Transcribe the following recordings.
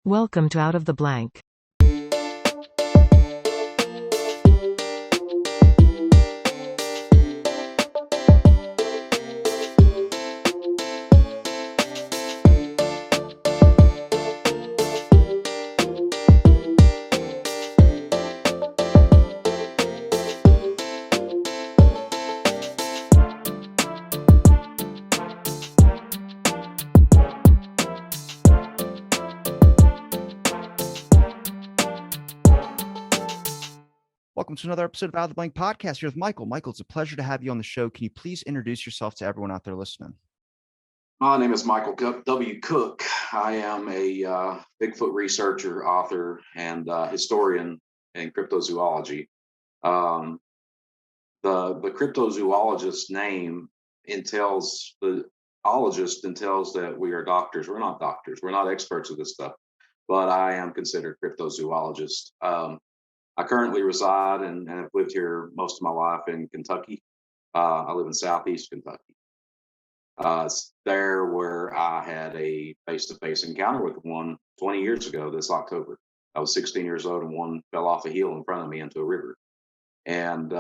Welcome to Out of the Blank. Welcome to another episode of Out of the Blank podcast here with Michael. Michael, it's a pleasure to have you on the show. Can you please introduce yourself to everyone out there listening? My name is Michael W. Cook. I am a Bigfoot researcher, author, and historian in cryptozoology. The cryptozoologist name entails the ologist entails that we are doctors. We're not doctors. We're not experts of this stuff, but I am considered cryptozoologist. I currently reside and have lived here most of my life in Kentucky. I live in Southeast Kentucky. It's there where I had a face-to-face encounter with one 20 years ago this October. I was 16 years old and one fell off a hill in front of me into a river. And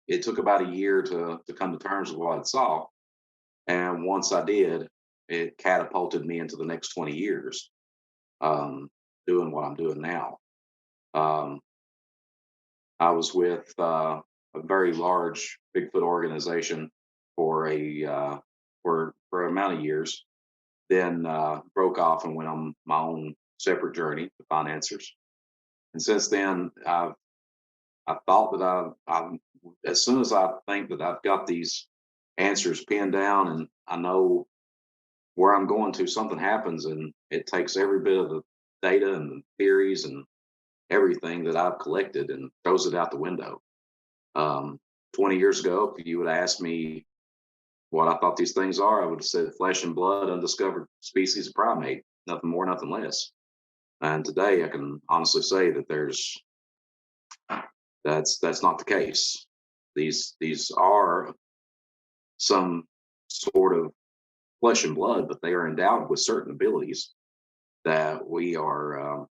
it took about a year to come to terms with what I saw. And once I did, it catapulted me into the next 20 years doing what I'm doing now. I was with a very large Bigfoot organization for a amount of years, then broke off and went on my own separate journey to find answers. And since then, I thought that I as soon as I think that I've got these answers pinned down and I know where I'm going to, something happens and it takes every bit of the data and the theories and everything that I've collected and throws it out the window. 20 years ago, if you would have asked me what I thought these things are, I would have said flesh and blood, undiscovered species of primate, nothing more, nothing less. And today I can honestly say that that's not the case. These are some sort of flesh and blood, but they are endowed with certain abilities that we are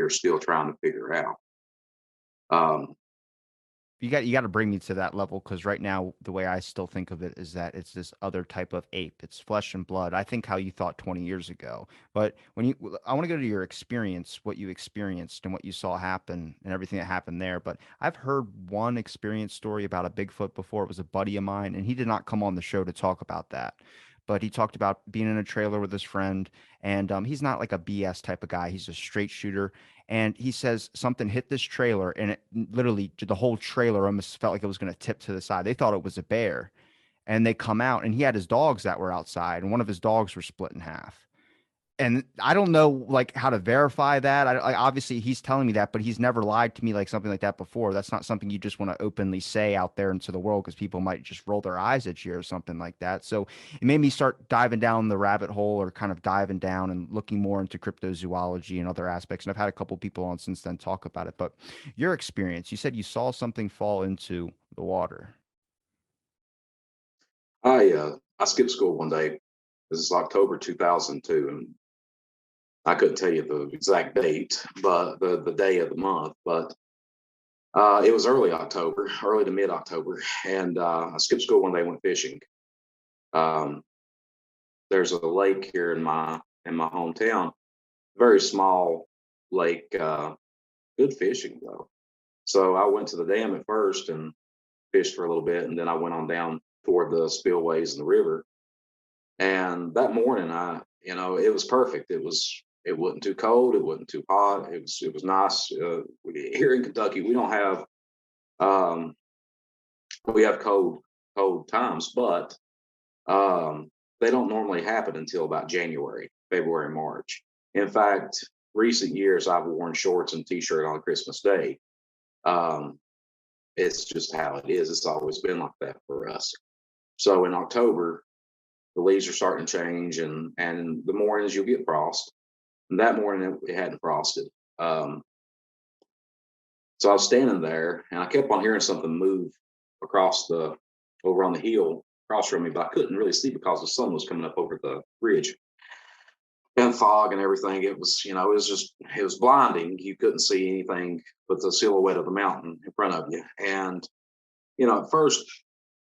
still trying to figure out. You got to bring me to that level, because right now the way I still think of it is that it's this other type of ape. It's flesh and blood. I think how you thought 20 years ago. But I want to go to your experience, what you experienced and what you saw happen and everything that happened there. But I've heard one experience story about a Bigfoot before. It was a buddy of mine, and he did not come on the show to talk about that. But he talked about being in a trailer with his friend, and he's not like a BS type of guy. He's a straight shooter. And he says something hit this trailer, and it literally, the whole trailer almost felt like it was going to tip to the side. They thought it was a bear, and they come out, and he had his dogs that were outside, and one of his dogs were split in half. And I don't know like how to verify that. Obviously he's telling me that, but he's never lied to me like something like that before. That's not something you just want to openly say out there into the world, because people might just roll their eyes at you or something like that. So it made me start diving down the rabbit hole, or kind of diving down and looking more into cryptozoology and other aspects. And I've had a couple people on since then talk about it. But your experience, you said you saw something fall into the water. I skipped school one day. This is October 2002, and I couldn't tell you the exact date, but the day of the month. But it was early to mid October, and I skipped school one day, went fishing. Um, there's a lake here in my hometown, very small lake, good fishing though. So I went to the dam at first and fished for a little bit, and then I went on down toward the spillways in the river. And that morning, it was perfect. It wasn't too cold. It wasn't too hot. It was nice. Here in Kentucky, um, we have cold times, but they don't normally happen until about January, February, March. In fact, recent years I've worn shorts and t-shirt on Christmas Day. It's just how it is. It's always been like that for us. So in October, the leaves are starting to change, and the mornings you'll get frost. And that morning it hadn't frosted. So I was standing there, and I kept on hearing something move over on the hill across from me, but I couldn't really see because the sun was coming up over the ridge. and fog and everything. It was, it was just, it was blinding. You couldn't see anything but the silhouette of the mountain in front of you. And, at first,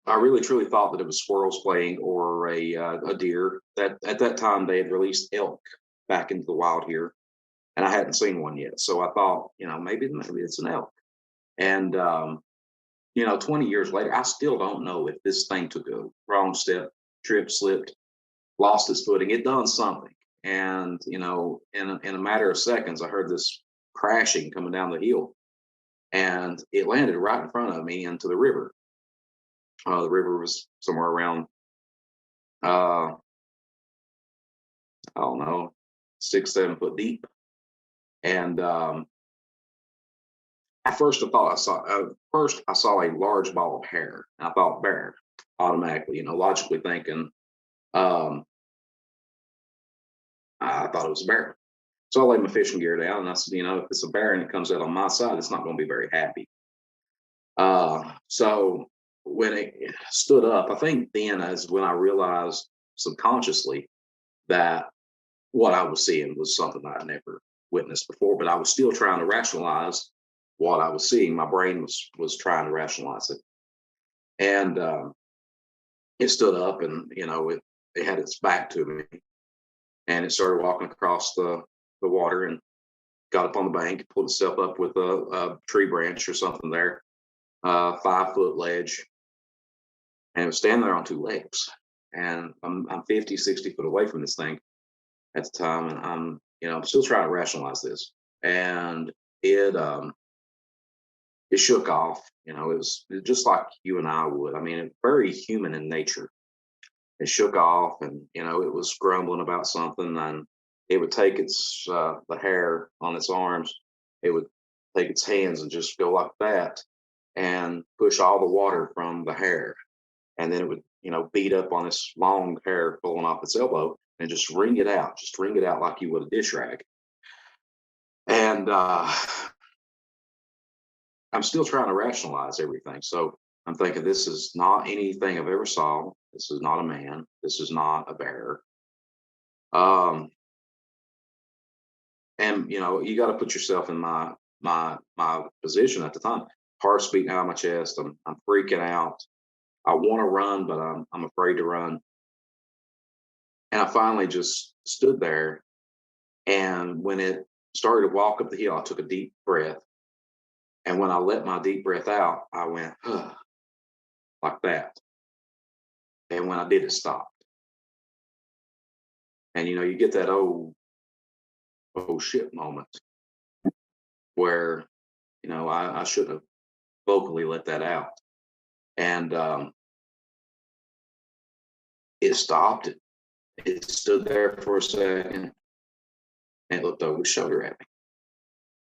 I really truly thought that it was squirrels playing or a deer. That at that time they had released elk back into the wild here, and I hadn't seen one yet. So I thought, maybe it's an elk. And 20 years later, I still don't know if this thing took a wrong step, tripped, slipped, lost its footing. It done something. And, in a matter of seconds, I heard this crashing coming down the hill, and it landed right in front of me into the river. The river was somewhere around, I don't know, 6, 7 foot deep. And at first, I saw a large ball of hair. And I thought bear automatically, logically thinking, um, I thought it was a bear. So I laid my fishing gear down, and I said, if it's a bear and it comes out on my side, it's not going to be very happy. So when it stood up, I think then is when I realized subconsciously that what I was seeing was something I'd never witnessed before, but I was still trying to rationalize what I was seeing. My brain was trying to rationalize it. And it stood up, and it had its back to me, and it started walking across the water and got up on the bank, pulled itself up with a tree branch or something there, 5 foot ledge, and it was standing there on 2 legs. And I'm 50, 60 foot away from this thing at the time, and I'm still trying to rationalize this. And it shook off. It was just like you and I would. I mean, it's very human in nature. It shook off, and it was grumbling about something, and it would take its the hair on its arms. It would take its hands and just go like that, and push all the water from the hair, and then it would beat up on this long hair pulling off its elbow and just wring it out, like you would a dish rag. And I'm still trying to rationalize everything. So I'm thinking, this is not anything I've ever saw. This is not a man. This is not a bear. Um, and you got to put yourself in my position at the time. Heart's beating out of my chest. I'm freaking out. I want to run, but I'm afraid to run. And I finally just stood there. And when it started to walk up the hill, I took a deep breath. And when I let my deep breath out, I went, like that. And when I did, it stopped. And you get that oh shit moment where I shouldn't have vocally let that out. And it stopped. It stood there for a second and it looked over its shoulder at me.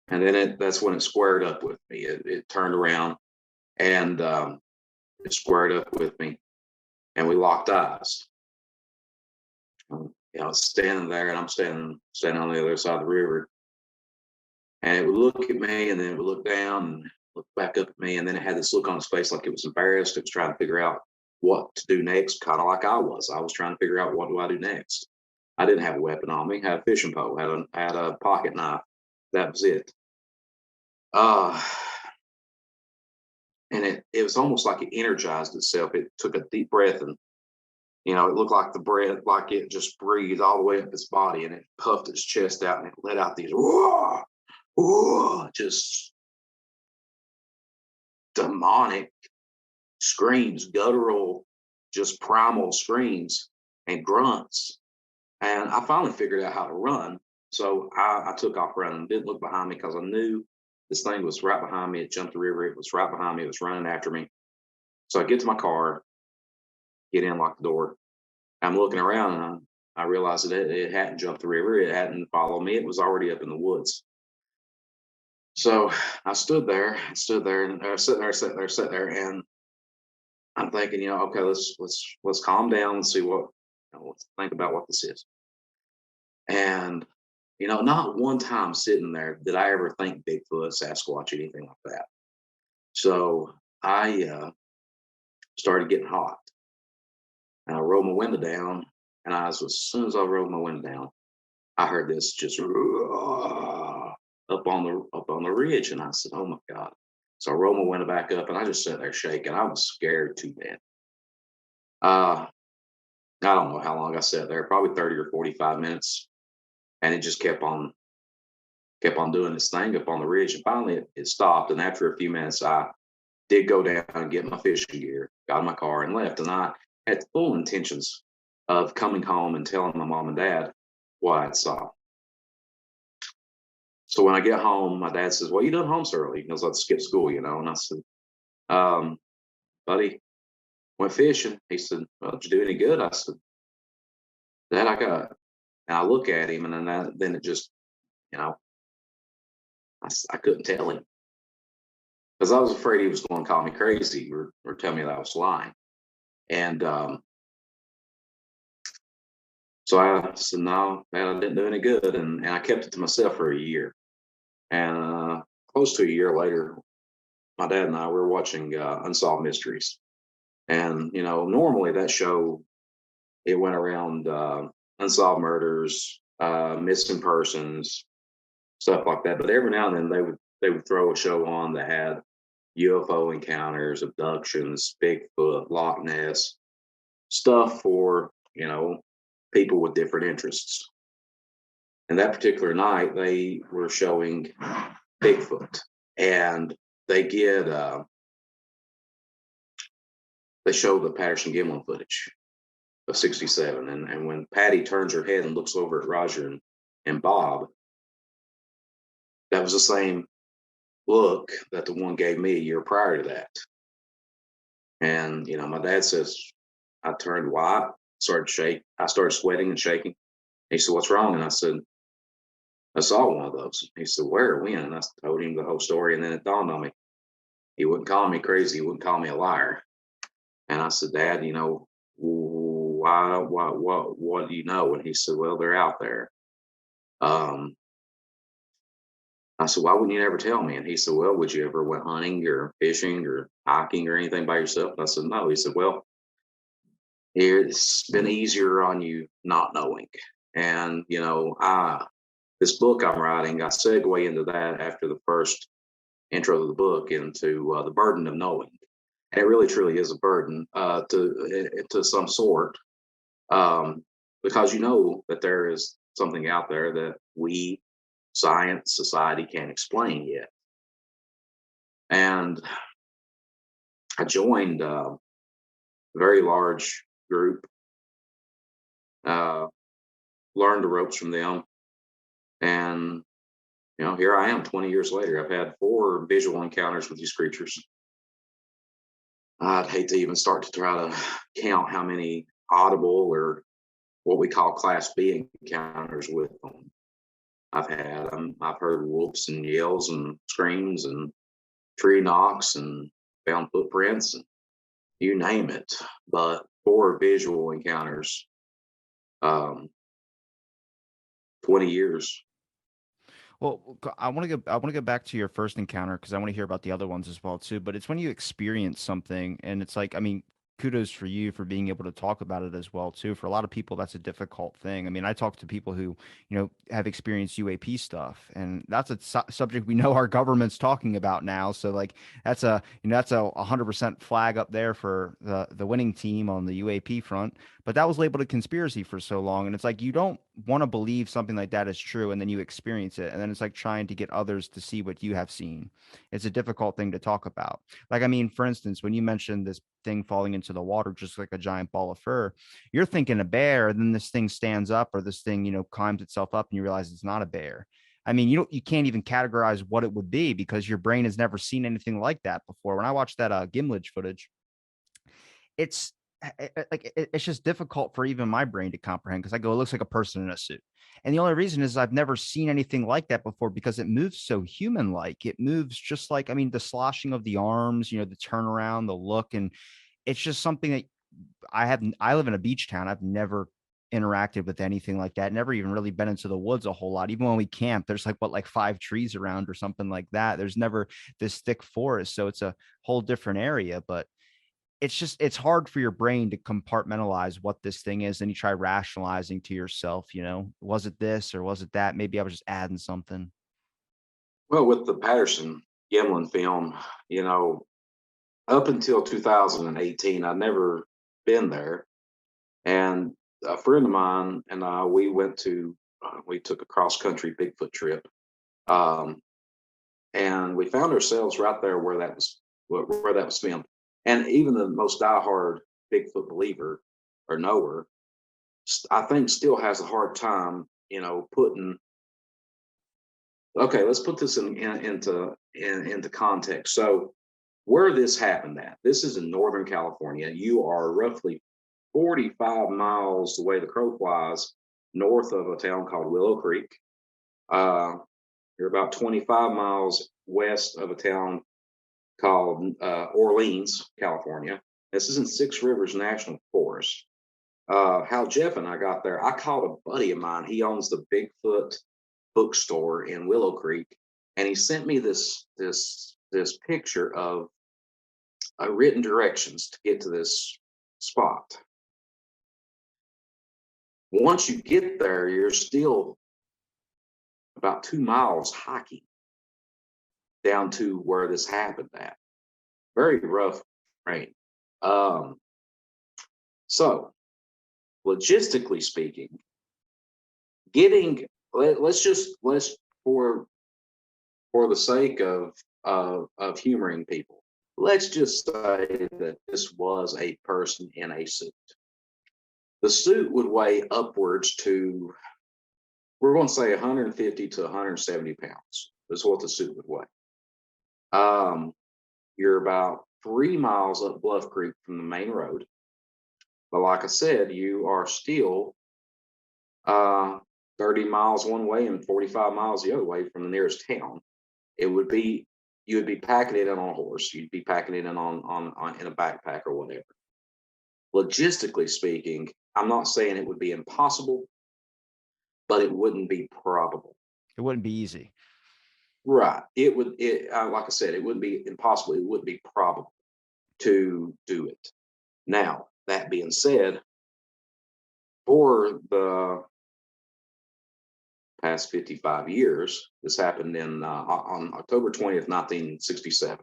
And then that's when it squared up with me. It turned around and it squared up with me, and we locked eyes. I was standing there, and I'm standing on the other side of the river, and it would look at me, and then it would look down and look back up at me, and then it had this look on its face like it was embarrassed. It was trying to figure out what to do next, kind of like I was. I was trying to figure out, what do I do next? I didn't have a weapon on me. I had a fishing pole, had a pocket knife. That was it. And it was almost like it energized itself. It took a deep breath, and it looked like the breath, like it just breathed all the way up its body, and it puffed its chest out, and it let out these whoa, whoa, just demonic screams, guttural, just primal screams and grunts. And I finally figured out how to run. So I took off running, didn't look behind me because I knew this thing was right behind me. It jumped the river. It was right behind me. It was running after me. So I get to my car, get in, lock the door. I'm looking around, and I realized that it hadn't jumped the river. It hadn't followed me. It was already up in the woods. So I stood there, and sat there, and I'm thinking, okay, let's calm down and see what, let's think about what this is. And not one time sitting there did I ever think Bigfoot, Sasquatch, anything like that. So I started getting hot, and I rolled my window down. And as soon as I rolled my window down, I heard this just up on the ridge, and I said, "Oh my god!" So Roma went back up, and I just sat there shaking. I was scared to death. Uh, I don't know how long I sat there, probably 30 or 45 minutes, and it just kept on doing this thing up on the ridge. And finally, it stopped. And after a few minutes, I did go down and get my fishing gear, got in my car, and left. And I had full intentions of coming home and telling my mom and dad what I saw. So when I get home, my dad says, "Well, you done home so early?" He goes, "Let's skip school, you know." And I said, um, "Buddy, went fishing." He said, "Well, did you do any good?" I said, "Dad, I got." And I look at him, and then it just, you know, I couldn't tell him because I was afraid he was going to call me crazy or tell me that I was lying. And so I said, "No, man, I didn't do any good." And I kept it to myself for a year. And close to a year later, my dad and I were watching Unsolved Mysteries. And, you know, normally that show, it went around unsolved murders, missing persons, stuff like that. But every now and then they would throw a show on that had UFO encounters, abductions, Bigfoot, Loch Ness, stuff for, you know, people with different interests. And that particular night, they were showing Bigfoot, and they get they show the Patterson Gimlin footage of '67, and when Patty turns her head and looks over at Roger and Bob, that was the same look that the one gave me a year prior to that. And you know, my dad says I turned white, started shake, I started sweating and shaking. He said, "What's wrong?" And I said, "I saw one of those." He said, "Where? When?" And I told him the whole story, and then it dawned on me. He wouldn't call me crazy. He wouldn't call me a liar. And I said, "Dad, you know, why, what do you know?" And he said, "Well, they're out there." Um, I said, "Why wouldn't you ever tell me?" And he said, "Well, would you ever went hunting or fishing or hiking or anything by yourself?" And I said, "No." He said, "Well, it's been easier on you not knowing." And, you know, this book I'm writing, I segue into that after the first intro to the book into the burden of knowing. And it really truly is a burden to some sort, um, because you know that there is something out there that we, science, society can't explain yet. And I joined a very large group, uh, learned the ropes from them, and you know, here I am 20 years later. I've had 4 visual encounters with these creatures. I'd hate to even start to try to count how many audible or what we call Class B encounters with them I've had. I've heard whoops and yells and screams and tree knocks and found footprints and you name it. But 4 visual encounters, um, 20 years. Well, I want to go back to your first encounter because I want to hear about the other ones as well too. But it's when you experience something, and it's like, I mean, kudos for you for being able to talk about it as well too. For a lot of people, that's a difficult thing. I mean, I talk to people who, have experienced UAP stuff, and that's a subject we know our government's talking about now. So like, that's a 100% flag up there for the winning team on the UAP front. But that was labeled a conspiracy for so long, and it's like you don't want to believe something like that is true, and then you experience it, and then it's like trying to get others to see what you have seen. It's a difficult thing to talk about. Like, I mean, for instance, when you mentioned this thing falling into the water just like a giant ball of fur, you're thinking a bear, and then this thing stands up, or this thing, climbs itself up, and you realize it's not a bear. I mean, you can't even categorize what it would be because your brain has never seen anything like that before. When I watched that Gimlage footage, it's it's just difficult for even my brain to comprehend because I go, it looks like a person in a suit. And the only reason is I've never seen anything like that before because it moves so human like. It moves just like, I mean, the sloshing of the arms, the turnaround, the look. And it's just something that I live in a beach town. I've never interacted with anything like that. Never even really been into the woods a whole lot. Even when we camp, there's like 5 trees around or something like that. There's never this thick forest. So it's a whole different area. But it's hard for your brain to compartmentalize what this thing is. And you try rationalizing to yourself, was it this or was it that? Maybe I was just adding something. Well, with the Patterson Gimlin film, you know, up until 2018, I'd never been there. And a friend of mine and I, we took a cross country Bigfoot trip. Um, and we found ourselves right there where that was filmed. And even the most diehard Bigfoot believer or knower, I think, still has a hard time, putting. Okay, let's put this into context. So, where this happened at? This is in Northern California. You are roughly 45 miles the way the crow flies north of a town called Willow Creek. Uh, you're about 25 miles west of a town called Orleans, California. This is in Six Rivers National Forest. How Jeff and I got there, I called a buddy of mine. He owns the Bigfoot bookstore in Willow Creek, and he sent me this picture of written directions to get to this spot. Once you get there, you're still about 2 miles hiking down to where this happened at. Very rough terrain. So, logistically speaking, let's for the sake of humoring people, let's just say that this was a person in a suit. The suit would weigh upwards to, we're going to say 150 to 170 pounds. Is what the suit would weigh. You're about 3 miles up Bluff Creek from the main road. But like I said, you are still 30 miles one way and 45 miles the other way from the nearest town. You would be packing it in on a horse. You'd be packing it in on in a backpack or whatever. Logistically speaking, I'm not saying it would be impossible, but it wouldn't be probable. It wouldn't be easy. Right. Like I said, it wouldn't be impossible. It wouldn't be probable to do it. Now, that being said, for the past 55 years, this happened on October 20th, 1967.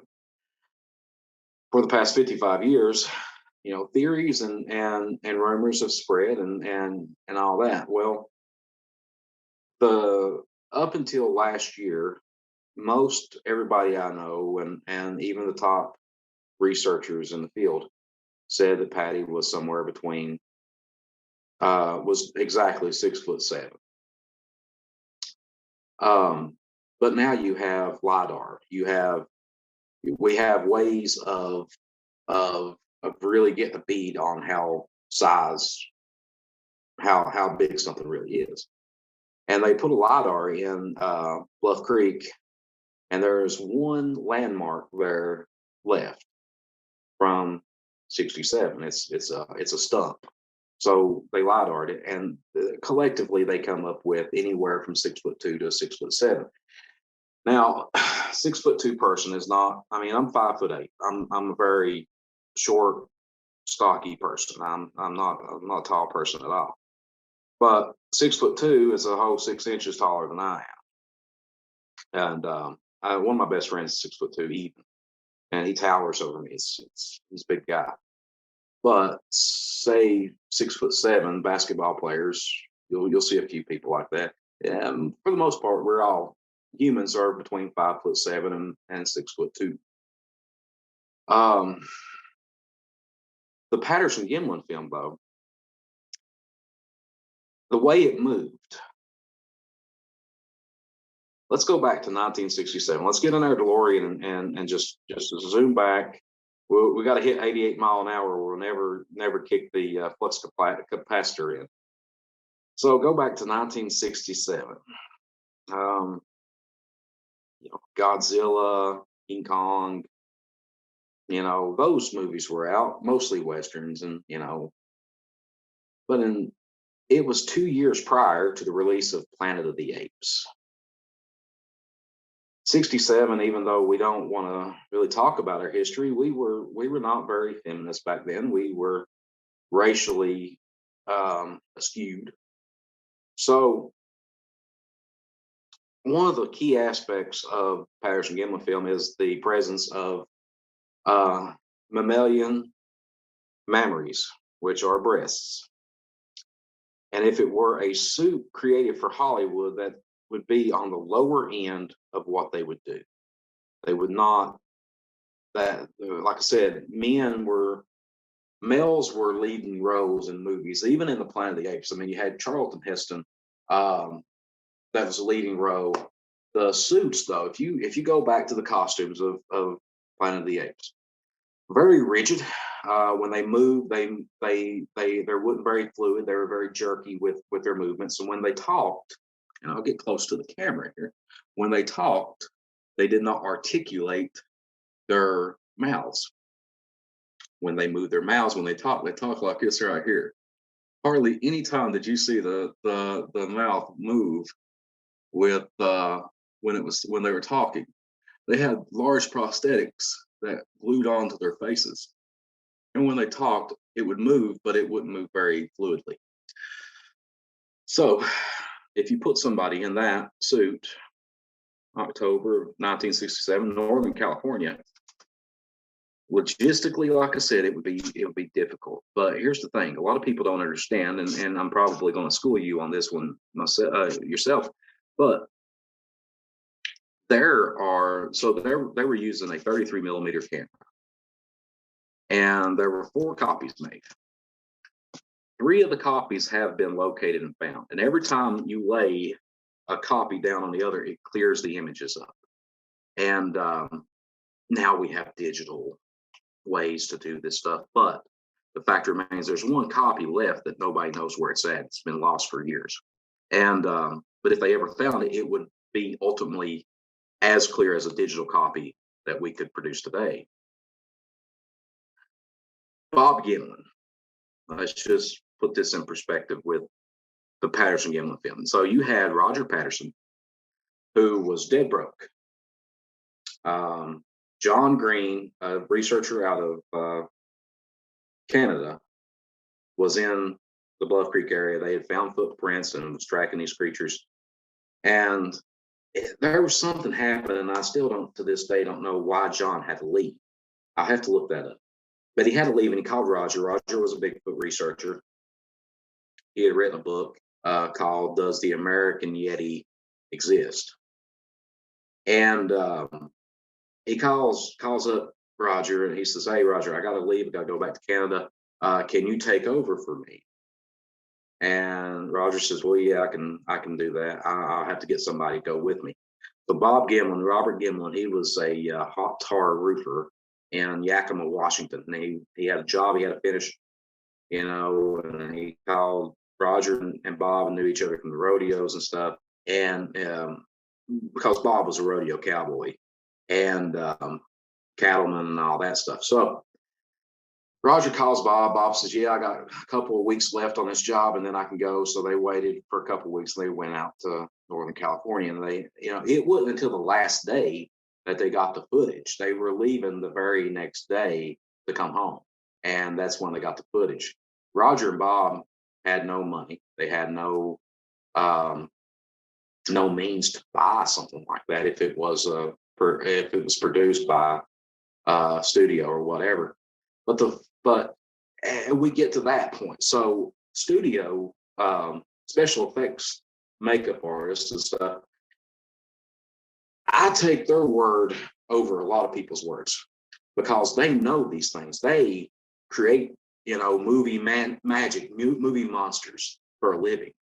For the past 55 years, theories and rumors have spread and all that. Well, the up until last year, most everybody I know and even the top researchers in the field said that Patty was somewhere between was exactly 6'7". But now you have LIDAR. We have ways of really getting a bead on how big something really is. And they put a LIDAR in Bluff Creek, and there's one landmark there left from 67. It's a stump. So they LIDAR'd it, and collectively they come up with anywhere from 6'2" to 6'7". Now, 6'2" person is not. I mean, I'm 5'8". I'm a very short, stocky person. I'm not a tall person at all. But 6'2" is a whole 6 inches taller than I am. And one of my best friends is 6'2" even, and he towers over me. He's a big guy. But say 6'7" basketball players, you'll see a few people like that. For the most part, humans are between 5'7" and 6'2". The Patterson Gimlin film, though, the way it moved. Let's go back to 1967. Let's get in our DeLorean and just zoom back. We got to hit 88 mile an hour. We'll never kick the flux capacitor in. So go back to 1967. Godzilla, King Kong. Those movies were out, mostly westerns, but it was 2 years prior to the release of Planet of the Apes. '67, even though we don't want to really talk about our history, we were not very feminist back then. We were racially skewed. So one of the key aspects of Patterson Gimlin film is the presence of uh, mammalian mammaries, which are breasts. And if it were a suit created for Hollywood, that would be on the lower end of what they would do. They would not, that, like I said, males were leading roles in movies, even in the Planet of the Apes. I mean, you had Charlton Heston, um, that was a leading role. The suits, though, if you go back to the costumes of Planet of the Apes, very rigid. When they moved, they weren't very fluid. They were very jerky with their movements. And when they talked, and I'll get close to the camera here, when they talked, they did not articulate their mouths. When they moved their mouths, when they talk like this right here. Hardly any time did you see the mouth move with when they were talking. They had large prosthetics that glued onto their faces. And when they talked, it would move, but it wouldn't move very fluidly. So if you put somebody in that suit, October of 1967, Northern California, logistically, like I said, it would be difficult. But here's the thing: a lot of people don't understand, and I'm probably going to school you on this one myself, yourself. But they were using a 33 millimeter camera, and there were 4 copies made. 3 of the copies have been located and found, and every time you lay a copy down on the other, it clears the images up. And now we have digital ways to do this stuff, but the fact remains there's 1 copy left that nobody knows where it's at. It's been lost for years. And but if they ever found it, it would be ultimately as clear as a digital copy that we could produce today. Bob Gimlin. Let's just put this in perspective with the Patterson Gimlin film. So you had Roger Patterson, who was dead broke. John Green, a researcher out of Canada, was in the Bluff Creek area. They had found footprints and was tracking these creatures. And there was something happening, and I still don't, to this day, don't know why John had to leave. I'll have to look that up. But he had to leave, and he called Roger. Roger was a Bigfoot researcher. He had written a book called "Does the American Yeti Exist?" And he calls up Roger, and he says, "Hey, Roger, I got to leave. I got to go back to Canada. Can you take over for me?" And Roger says, "Well, yeah, I can do that. I'll have to get somebody to go with me." So Robert Gimlin, he was a hot tar roofer in Yakima, Washington. And he had a job he had to finish, and he called Roger and Bob, and knew each other from the rodeos and stuff. And because Bob was a rodeo cowboy and cattleman and all that stuff. So Roger calls Bob. Bob says, "Yeah, I got a couple of weeks left on this job, and then I can go." So they waited for a couple of weeks. They went out to Northern California, and it wasn't until the last day that they got the footage. They were leaving the very next day to come home, and that's when they got the footage. Roger and Bob had no money. They had no means to buy something like that if it was produced by a studio or whatever. But we get to that point. So studio special effects makeup artists and stuff, I take their word over a lot of people's words because they know these things. They create, movie magic, movie monsters for a living.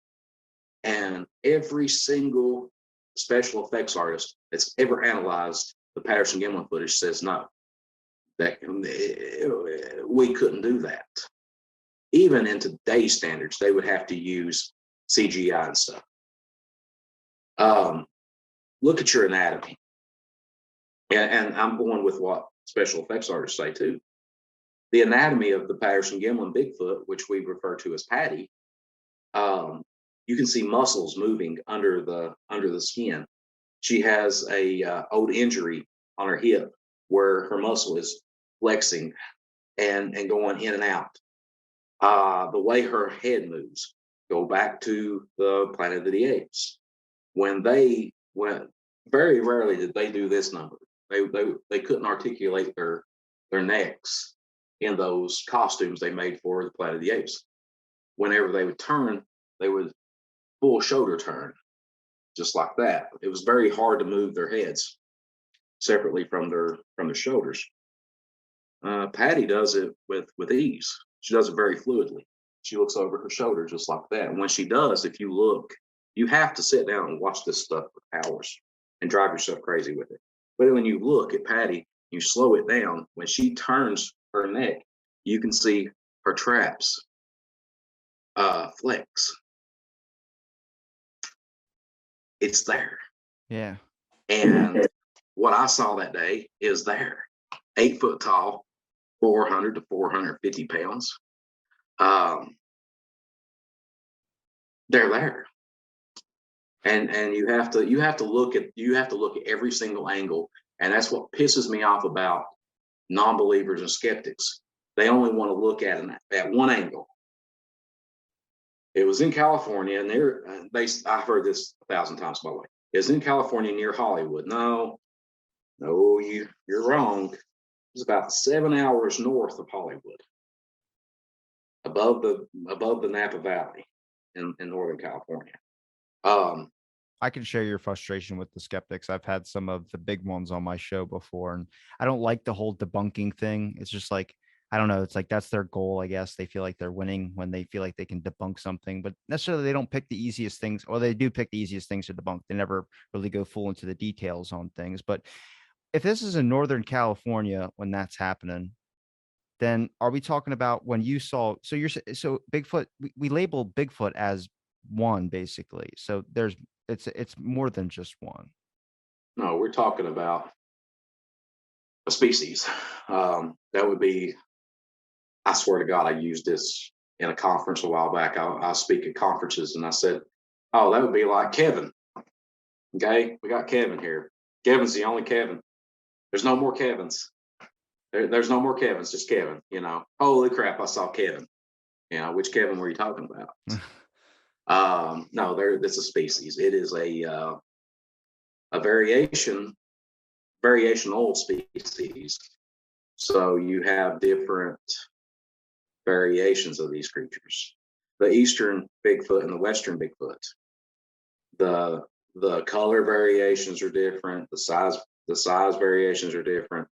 And every single special effects artist that's ever analyzed the Patterson Gimlin footage says no, that we couldn't do that. Even in today's standards, they would have to use CGI and stuff. Look at your anatomy. And I'm going with what special effects artists say too. The anatomy of the Patterson Gimlin Bigfoot, which we refer to as Patty, you can see muscles moving under the skin. she has a old injury on her hip where her muscle is flexing and going in and out. The way her head moves, go back to the Planet of the Apes. When they went, very rarely did they do this number. They couldn't articulate their necks in those costumes they made for the Planet of the Apes. Whenever they would turn, they would full shoulder turn, just like that. It was very hard to move their heads separately from their shoulders. Patty does it with ease. She does it very fluidly. She looks over her shoulder just like that. And when she does, if you look, you have to sit down and watch this stuff for hours and drive yourself crazy with it. But when you look at Patty, you slow it down. When she turns her neck, you can see her traps flex. It's there. Yeah. And what I saw that day is there. 8 foot tall, 400 to 450 pounds. They're there. And you have to look at every single angle. And that's what pisses me off about non-believers and skeptics. They only want to look at one angle. It was in California, and I've heard this 1,000 times, by the way. It's in California near Hollywood. No, you're wrong. It's about 7 hours north of Hollywood, above the Napa Valley in Northern California. I can share your frustration with the skeptics. I've had some of the big ones on my show before, and I don't like the whole debunking thing. It's just like, I don't know. It's like that's their goal, I guess. They feel like they're winning when they feel like they can debunk something, but necessarily they don't pick the easiest things, or they do pick the easiest things to debunk. They never really go full into the details on things. But if this is in Northern California when that's happening, then are we talking about when you saw? So Bigfoot. We label Bigfoot as one basically. So it's more than just one. No, we're talking about a species. That would be. I swear to God, I used this in a conference a while back. I speak at conferences, and I said, "Oh, that would be like Kevin." Okay, we got Kevin here. Kevin's the only Kevin. There's no more Kevins. There's no more Kevins, just Kevin. Holy crap, I saw Kevin. Which Kevin were you talking about? No, it's a species. It is a variational species. So you have different variations of these creatures. The eastern Bigfoot and the western Bigfoot. The color variations are different. The size variations are different.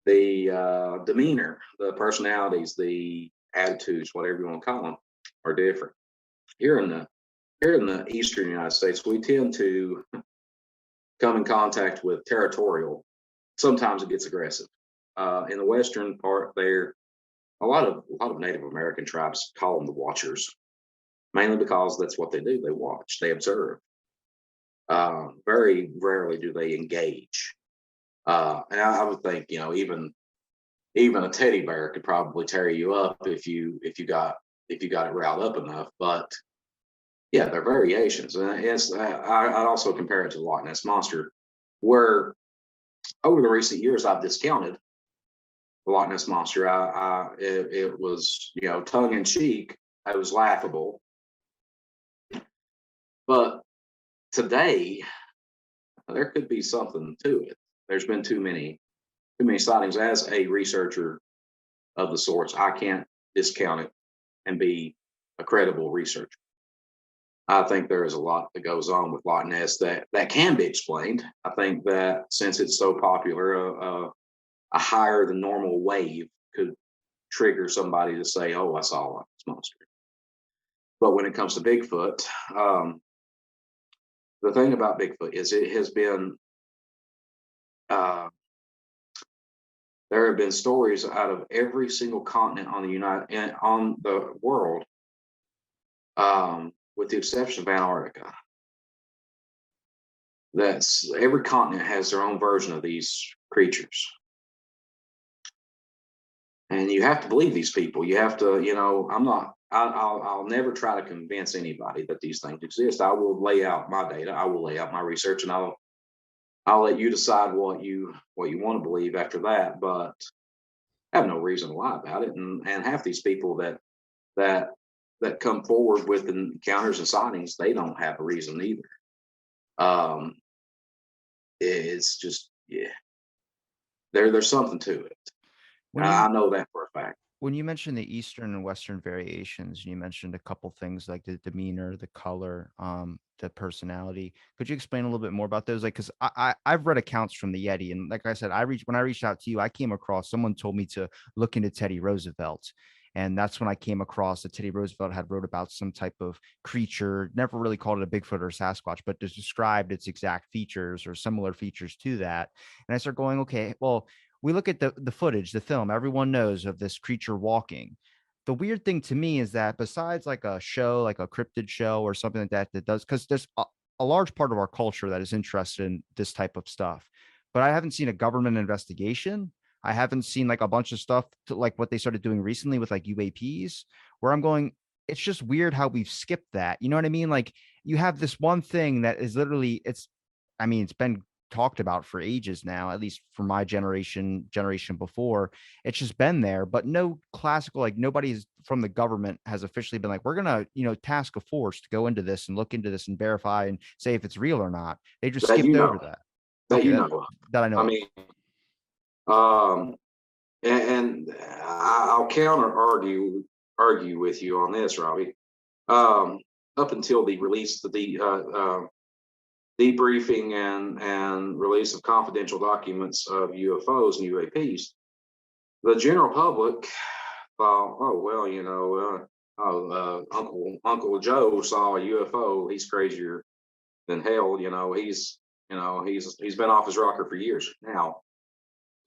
The demeanor, the personalities, the attitudes, whatever you want to call them, are different. Here in the eastern United States, we tend to come in contact with territorial. Sometimes it gets aggressive. In the western part, there a lot of Native American tribes call them the Watchers, mainly because that's what they do. They watch, they observe. Very rarely do they engage. And I would think, even a teddy bear could probably tear you up if you got it riled up enough. But yeah, they're variations. And I'd also compare it to the Loch Ness Monster, where over the recent years I've discounted the Loch Ness Monster. It was, tongue in cheek. It was laughable. But today, there could be something to it. There's been too many sightings. As a researcher of the sorts, I can't discount it and be a credible researcher. I think there is a lot that goes on with Loch Ness that can be explained. I think that since it's so popular, a higher than normal wave could trigger somebody to say, "Oh, I saw a Loch Ness Monster." But when it comes to Bigfoot, the thing about Bigfoot is it has been there have been stories out of every single continent on the world, with the exception of Antarctica. That's every continent has their own version of these creatures. And you have to believe these people. You have to, I'll never try to convince anybody that these things exist. I will lay out my data. I will lay out my research, and I'll let you decide what you want to believe after that. But I have no reason to lie about it. And half these people that that come forward with encounters and sightings, they don't have a reason either. Um, it's just yeah, there's something to it. When I you know that for a fact. when you mentioned the Eastern and Western variations, you mentioned a couple things like the demeanor, the color, the personality. Could you explain a little bit more about those? Like, because I've read accounts from the Yeti, and like I said, when I reached out to you, I came across someone told me to look into Teddy Roosevelt, and that's when I came across that Teddy Roosevelt had wrote about some type of creature, never really called it a Bigfoot or Sasquatch, but just described its exact features or similar features to that. And I started going, okay, well, we look at the footage, the film, everyone knows of this creature walking. The weird thing to me is that besides like a show, like a cryptid show or something like that, that does, because there's a large part of our culture that is interested in this type of stuff, but I haven't seen a government investigation. I haven't seen like a bunch of stuff to like what they started doing recently with like UAPs, where I'm going, it's just weird how we've skipped that. You know what I mean? Like you have this one thing that is literally, I mean, it's been talked about for ages now, at least for my generation before. It's just been there, but no classical, like nobody's from the government has officially been like, we're gonna, task a force to go into this and look into this and verify and say if it's real or not. They just That skipped you over know, that. that Okay, you that know. that I I know of. mean, um, and I'll argue with you on this, Robbie. Um, Up until the release of the debriefing and release of confidential documents of UFOs and UAPs, the general public thought, oh well, Uncle Joe saw a UFO. He's crazier than hell. He's been off his rocker for years now.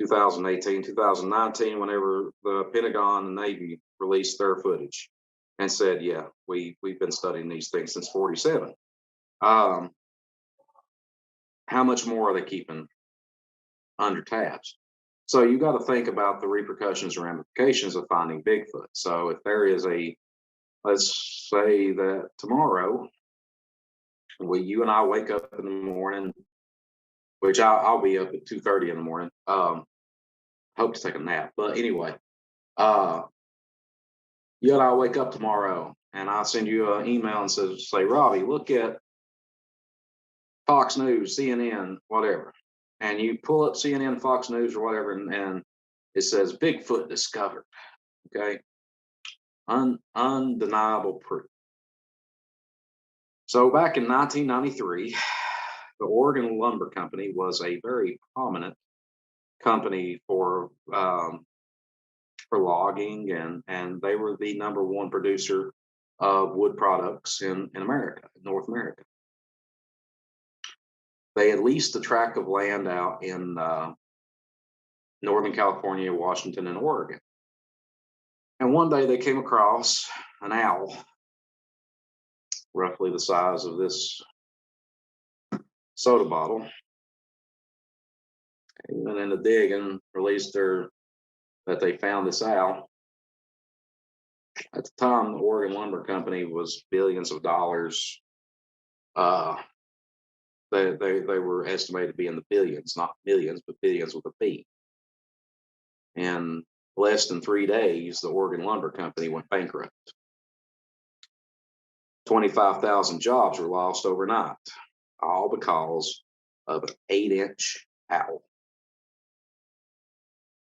2018, 2019, whenever the Pentagon and Navy released their footage and said, yeah, we've been studying these things since 47. Um, how much more are they keeping under tabs? So you got to think about the repercussions and ramifications of finding Bigfoot. So if there is let's say that tomorrow, you and I wake up in the morning, which I'll be up at 2:30 in the morning. Hope to take a nap, but anyway, uh, you and I wake up tomorrow, and I send you an email and say, Robbie, look at Fox News, CNN, whatever, and you pull up CNN, Fox News, or whatever, and it says Bigfoot discovered. Okay, undeniable proof. So back in 1993, the Oregon Lumber Company was a very prominent company for logging, and they were the number one producer of wood products in America, North America. They had leased a tract of land out in Northern California, Washington, and Oregon. And one day they came across an owl, roughly the size of this soda bottle. And went into digging, released that they found this owl. At the time, the Oregon Lumber Company was billions of dollars. Uh, they were estimated to be in the billions, not millions, but billions with a B. In less than 3 days, the Oregon Lumber Company went bankrupt. 25,000 jobs were lost overnight, all because of an 8-inch owl.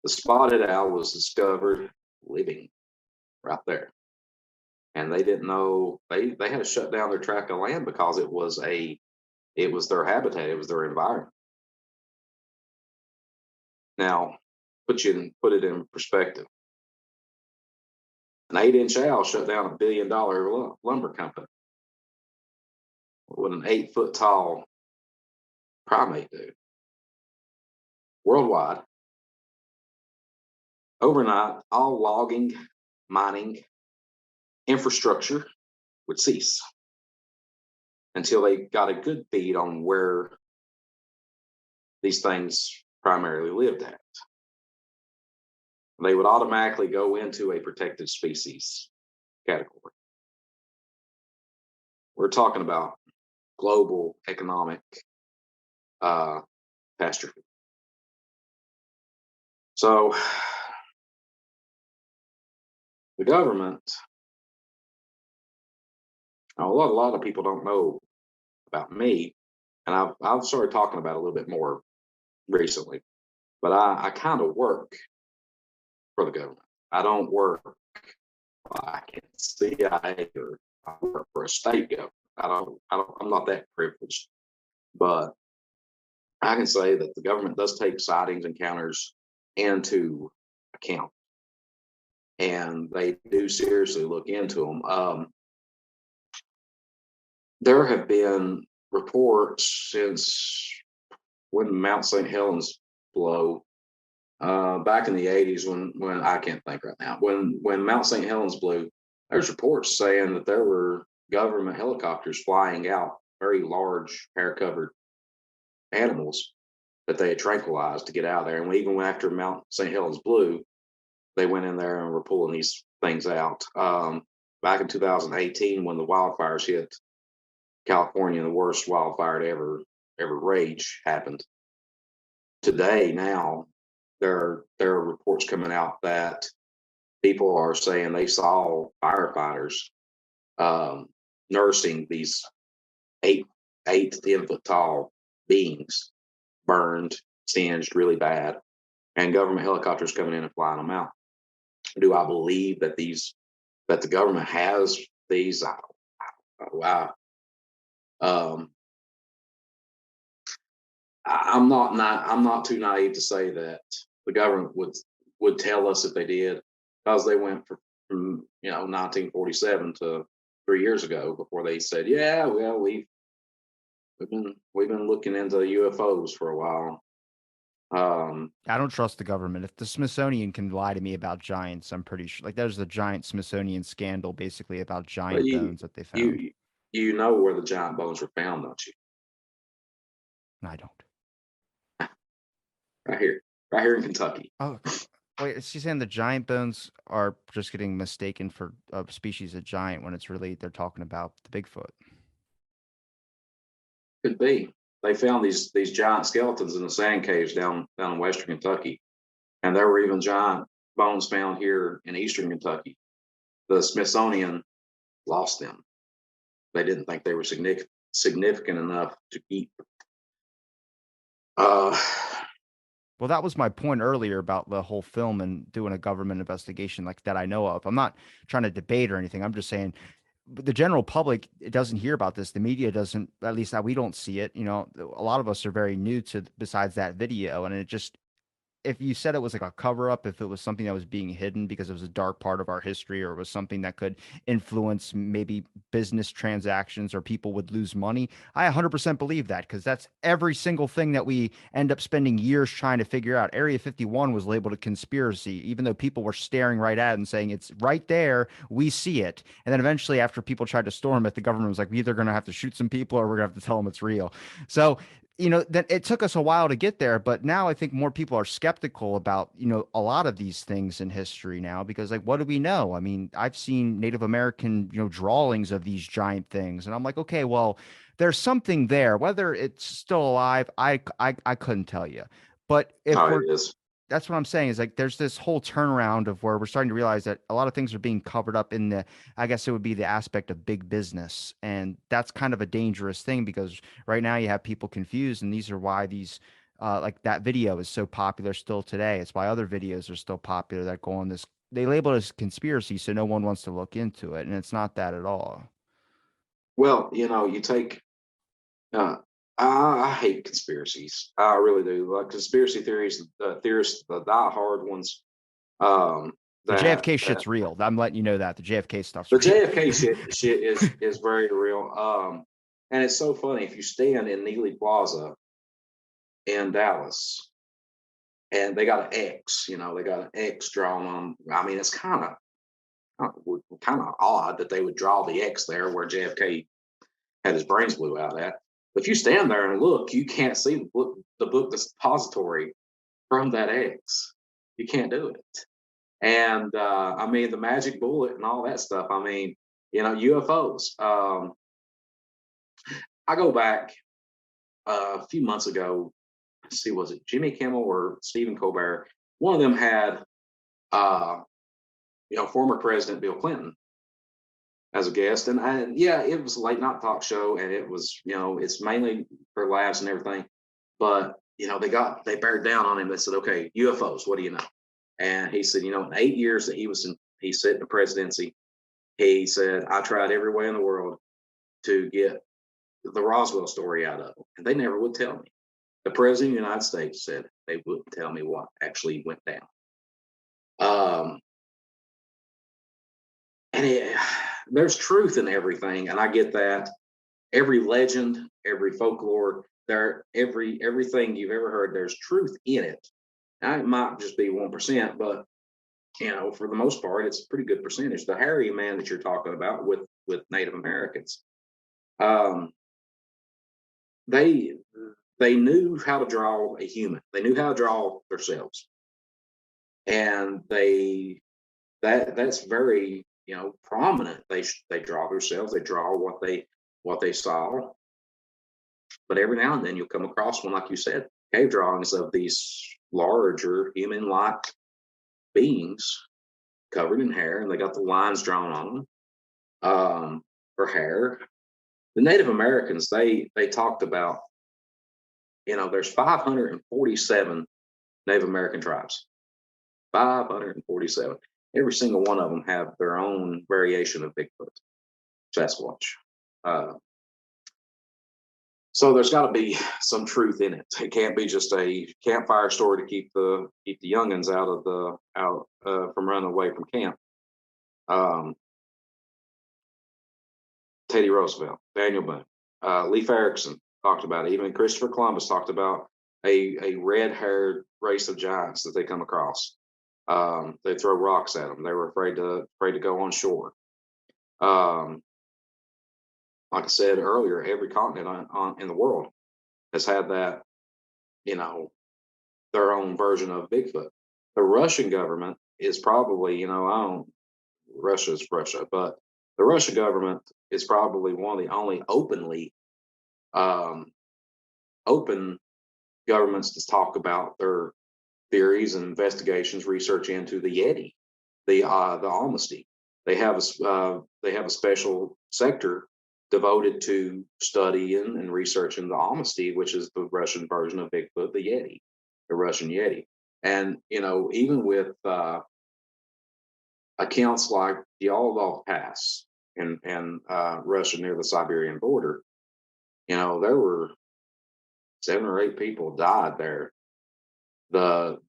The spotted owl was discovered living right there. And they didn't know they had to shut down their tract of land because it was their habitat, it was their environment. Now, put it in perspective. An 8-inch owl shut down $1 billion lumber company. What would an 8-foot tall primate do? Worldwide, overnight, all logging, mining, infrastructure would cease until they got a good bead on where these things primarily lived at. They would automatically go into a protected species category. We're talking about global economic catastrophe. So the government, a lot of people don't know about me, and I've started talking about it a little bit more recently. But I kind of work for the government. I don't work like in CIA or I work for a state government. I'm not that privileged, but I can say that the government does take sightings, encounters into account, and they do seriously look into them. There have been reports since when Mount St. Helens blew, back in the 80s, when I can't think right now, when Mount St. Helens blew, there's reports saying that there were government helicopters flying out very large hair covered animals that they had tranquilized to get out of there. And even after Mount St. Helens blew, they went in there and were pulling these things out. Back in 2018, when the wildfires hit California, the worst wildfire to ever rage happened. Today, now there are reports coming out that people are saying they saw firefighters nursing these 8 to 10 foot tall beings, burned, singed really bad, and government helicopters coming in and flying them out. Do I believe that the government has these? Wow. I'm not too naive to say that the government would tell us if they did, because they went from 1947 to 3 years ago before they said, yeah, well, we've been looking into UFOs for a while. I don't trust the government. If the Smithsonian can lie to me about giants, I'm pretty sure. Like there's the giant Smithsonian scandal, basically about but giant bones that they found. you know where the giant bones were found, don't you? I don't. Right here, right here in Kentucky. Oh, wait, is she saying the giant bones are just getting mistaken for a species of giant when it's really they're talking about the Bigfoot? Could be. They found these giant skeletons in the sand caves down in western Kentucky, and there were even giant bones found here in eastern Kentucky. The Smithsonian lost them. They didn't think they were significant enough to keep. Uh, Well, that was my point earlier about the whole film and doing a government investigation like that I know of. I'm not trying to debate or anything. I'm just saying the general public doesn't hear about this. The media doesn't, at least we don't see it. You know, a lot of us are very new to besides that video, and it just if you said it was like a cover up, if it was something that was being hidden because it was a dark part of our history or it was something that could influence maybe business transactions or people would lose money, I 100% believe that because that's every single thing that we end up spending years trying to figure out. Area 51 was labeled a conspiracy, even though people were staring right at it and saying it's right there, we see it. And then eventually, after people tried to storm it, the government was like, we're either going to have to shoot some people or we're going to have to tell them it's real. So that it took us a while to get there, but now I think more people are skeptical about, a lot of these things in history now because like, what do we know? I mean, I've seen Native American, drawings of these giant things, and I'm like, okay, well, there's something there. Whether it's still alive, I couldn't tell you. But if oh, we're it is. that's what I'm saying is like there's this whole turnaround of where we're starting to realize that a lot of things are being covered up in I guess it would be the aspect of big business. And that's kind of a dangerous thing because right now you have people confused, and these are why these like that video is so popular still today. It's why other videos are still popular that go on this. They label it as conspiracy, so no one wants to look into it, and it's not that at all. Well, you take. Uh, I hate conspiracies. I really do. Like conspiracy theories, the theorists, the die-hard ones. Um, The that JFK that shit's real. I'm letting you know that the JFK stuff's the real. JFK shit is very real. And it's so funny if you stand in Neely Plaza in Dallas, and they got an X. They got an X drawn on. I mean, it's kind of odd that they would draw the X there where JFK had his brains blew out at. But if you stand there and look, you can't see the book depository from that X. You can't do it. And I mean, the magic bullet and all that stuff. I mean, UFOs. I go back a few months ago. let's see, was it Jimmy Kimmel or Stephen Colbert? One of them had, uh, former President Bill Clinton as a guest, and yeah, it was a late night talk show, and it was, it's mainly for laughs and everything, but they bared down on him. They said, okay, UFOs, what do you know? And he said, in 8 years that he sat in the presidency, he said, I tried every way in the world to get the Roswell story out of them, and they never would tell me. The president of the United States said they wouldn't tell me what actually went down. And there's truth in everything, and I get that. Every legend, every folklore, everything you've ever heard, there's truth in it. Now, it might just be 1%, but for the most part, it's a pretty good percentage. The hairy man that you're talking about with Native Americans, um, they they knew how to draw a human. They knew how to draw themselves, and that's very prominent. They draw themselves. They draw what they saw. But every now and then you'll come across one, like you said, cave drawings of these larger human-like beings covered in hair, and they got the lines drawn on them for hair. The Native Americans, they talked about, there's 547 Native American tribes. 547. Every single one of them have their own variation of Bigfoot, SossSquatch. So there's got to be some truth in it. It can't be just a campfire story to keep the youngins from running away from camp. Teddy Roosevelt, Daniel Boone, Leif Erikson talked about it. Even Christopher Columbus talked about a red-haired race of giants that they come across. They throw rocks at them. They were afraid to go on shore. Like I said earlier, every continent in the world has had that, their own version of Bigfoot. The Russian government is probably, Russia's Russia, but the Russian government is probably one of the only open governments to talk about their theories and investigations, research into the Yeti, the Almasty. They have a special sector devoted to studying and researching the Almasty, which is the Russian version of Bigfoot, the Yeti, the Russian Yeti. And even with accounts like the Aldov Pass in Russia near the Siberian border, there were 7 or 8 people died there. The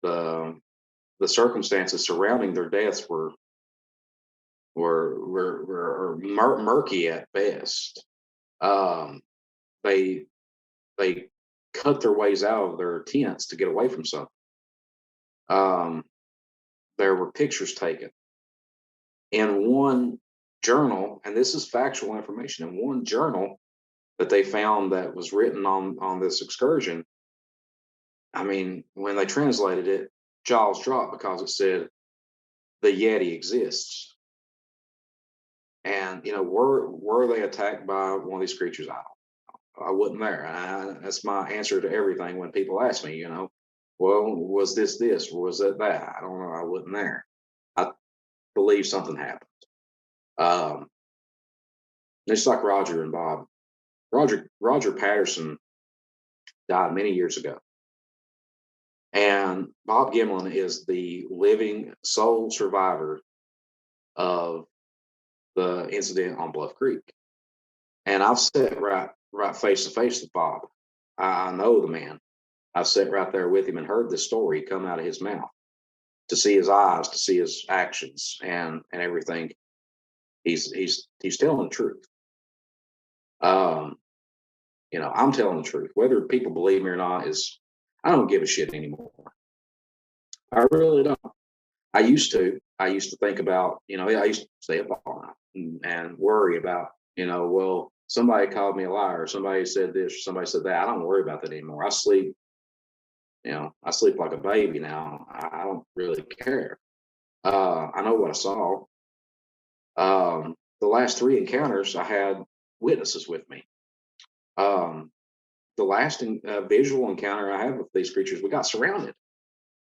circumstances surrounding their deaths were murky at best. They cut their ways out of their tents to get away from something. There were pictures taken. In one journal, and this is factual information, in one journal that they found that was written on this excursion, I mean, when they translated it, jaws dropped because it said the Yeti exists. And were they attacked by one of these creatures? I wasn't there. That's my answer to everything when people ask me. Well, was this or was that that? I don't know. I wasn't there. I believe something happened. It's like Roger and Bob. Roger Patterson died many years ago, and Bob Gimlin is the living sole survivor of the incident on Bluff Creek. And I've sat right face to face with Bob. I know the man. I've sat right there with him and heard this story come out of his mouth, to see his eyes, to see his actions and everything. He's telling the truth. I'm telling the truth. Whether people believe me or not I don't give a shit anymore. I really don't. I used to think about, I used to stay up all night and worry about, well, somebody called me a liar, somebody said this, or somebody said that. I don't worry about that anymore. I sleep like a baby now. I don't really care. I know what I saw. The last 3 encounters, I had witnesses with me. the last visual encounter I had with these creatures, we got surrounded,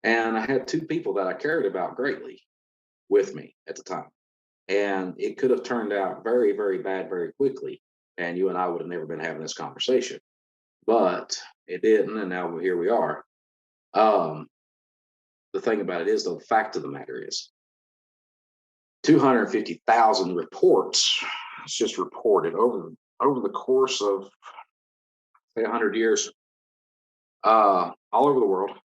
and I had two people that I cared about greatly with me at the time, and it could have turned out very, very bad very quickly, and you and I would have never been having this conversation, but it didn't, and now here we are. Um, the thing about it is, though, the fact of the matter is, 250,000 reports. It's just reported over the course of say 100 years, all over the world.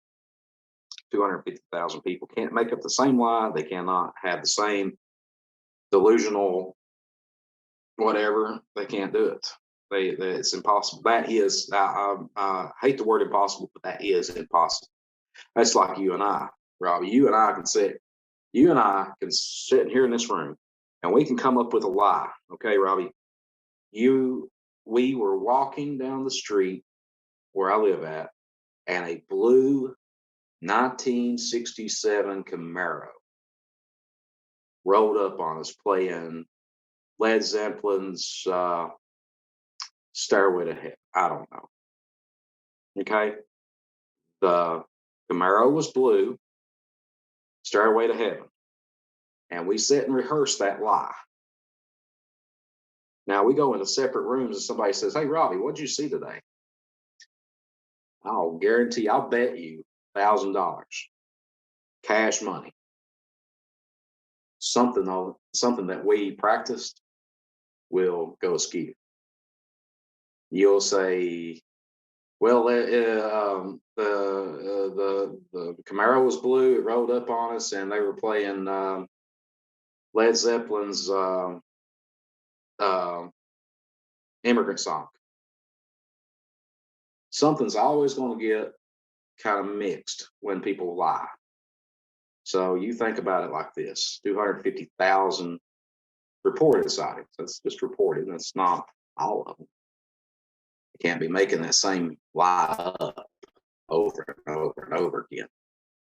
250,000 people can't make up the same lie. They cannot have the same delusional whatever. They can't do it. It's impossible. That is, I hate the word impossible, but that is impossible. That's like you and I, Robbie. You and I can sit here in this room, and we can come up with a lie. Okay, Robbie. We were walking down the street where I live at, and a blue 1967 Camaro rolled up on us playing Led Zeppelin's Stairway to Heaven. I don't know. Okay. The Camaro was blue, Stairway to Heaven. And we sit and rehearse that lie. Now we go into separate rooms and somebody says, "Hey, Robbie, what'd you see today?" I'll bet you $1,000 cash money. Something that we practiced will go askew. You'll say, "Well, the Camaro was blue. It rolled up on us, and they were playing Led Zeppelin's Immigrant Song." Something's always going to get kind of mixed when people lie. So you think about it like this: 250,000 reported sightings. That's just reported. That's not all of them. You can't be making that same lie up over and over and over again.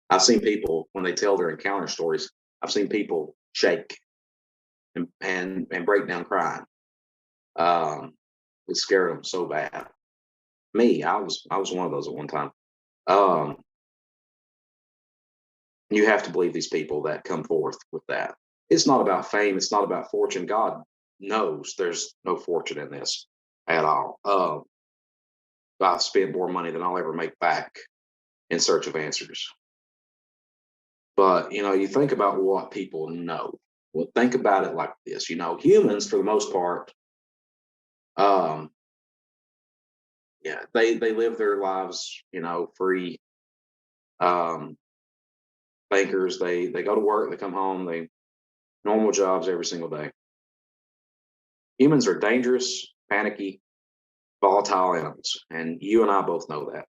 I've seen people, when they tell their encounter stories, I've seen people shake and break down crying. It scared them so bad. Me, I was one of those at one time. You have to believe these people that come forth with that. It's not about fame. It's not about fortune. God knows there's no fortune in this at all. I've spent more money than I'll ever make back in search of answers. But, you think about what people know. Well, think about it like this. Humans, for the most part, they live their lives, free. Bankers, they go to work, they come home, they normal jobs every single day. Humans are dangerous, panicky, volatile animals, and you and I both know that.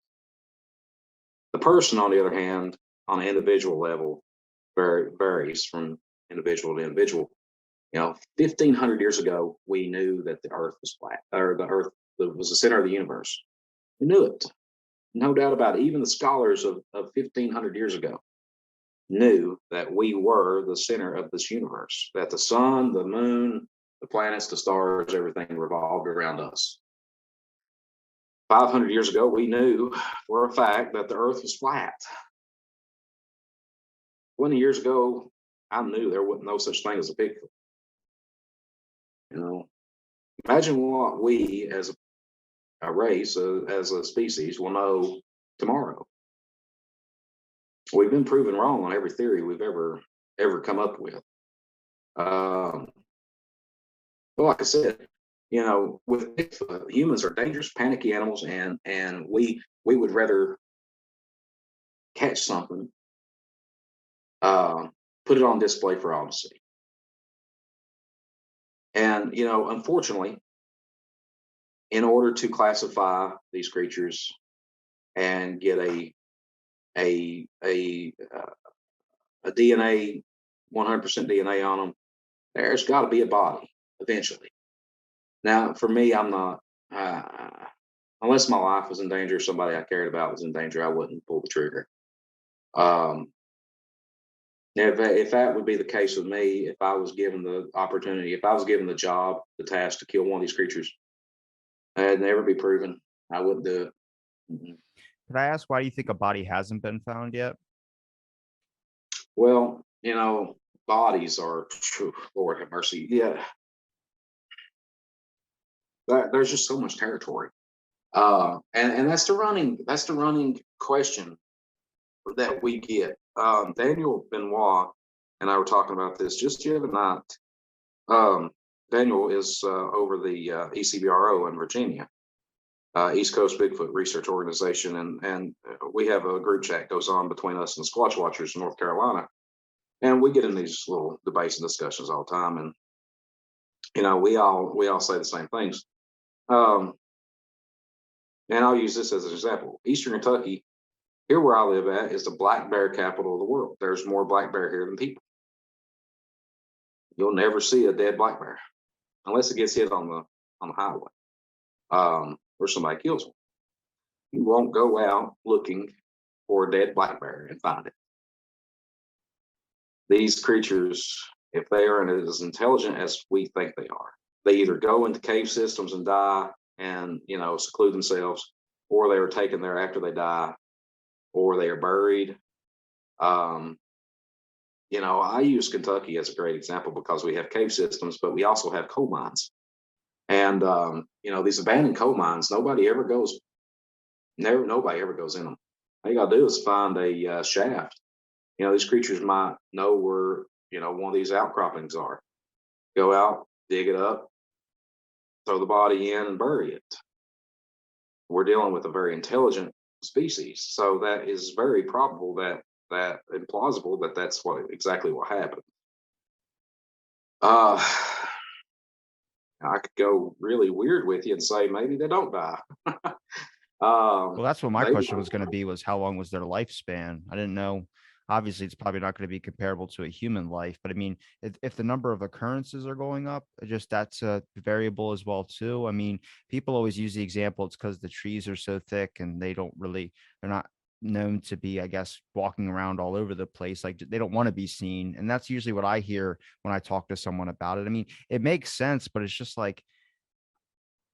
The person, on the other hand, on an individual level, varies from individual to individual. 1,500 years ago, we knew that the Earth was flat, or the Earth was the center of the universe. We knew it, no doubt about it. Even the scholars of 1,500 years ago knew that we were the center of this universe, that the sun, the moon, the planets, the stars, everything revolved around us. 500 years ago, we knew for a fact that the Earth was flat. 20 years ago, I knew there wasn't no such thing as a Bigfoot. Imagine what we as a race, as a species, will know tomorrow. We've been proven wrong on every theory we've ever come up with. But like I said, with Bigfoot, humans are dangerous, panicky animals, and we would rather catch something, put it on display for all to see. And unfortunately, in order to classify these creatures and get a DNA, 100% DNA on them, there's got to be a body eventually. Now, for me, I'm not, unless my life was in danger, somebody I cared about was in danger, I wouldn't pull the trigger. If that would be the case with me, if I was given the opportunity, if I was given the job, the task to kill one of these creatures, I'd never be proven. I wouldn't do it. Mhm. Could I ask why do you think a body hasn't been found yet? Well, bodies are, phew, Lord have mercy. Yeah, there's just so much territory. And that's the running question that we get. Daniel Benoit and I were talking about this just the other night. Um, Daniel is over the ECBRO in Virginia, East Coast Bigfoot Research Organization, and we have a group chat goes on between us and the Squatch Watchers in North Carolina, and we get in these little debates and discussions all the time, and we all say the same things. Um, and I'll use this as an example. Eastern Kentucky, here where I live at, is the black bear capital of the world. There's more black bear here than people. You'll never see a dead black bear unless it gets hit on the highway, or somebody kills one. You won't go out looking for a dead black bear and find it. These creatures, if they are as intelligent as we think they are, they either go into cave systems and die and seclude themselves, or they are taken there after they die, or they are buried. Um, I use Kentucky as a great example because we have cave systems, but we also have coal mines. And these abandoned coal mines, nobody ever goes in them. All you gotta do is find a shaft. These creatures might know where one of these outcroppings are. Go out, dig it up, throw the body in, and bury it. We're dealing with a very intelligent species, so that is very probable that and plausible that that's exactly what happened. Uh, I could go really weird with you and say maybe they don't die. Well, that's what my Maybe. question was going to be was how long was their lifespan? I didn't know. Obviously, it's probably not going to be comparable to a human life, but I mean, if the number of occurrences are going up, just that's a variable as well too. I mean, people always use the example it's because the trees are so thick and they're not known to be, I guess, walking around all over the place. Like they don't want to be seen, and that's usually what I hear when I talk to someone about it. I mean, it makes sense, but it's just like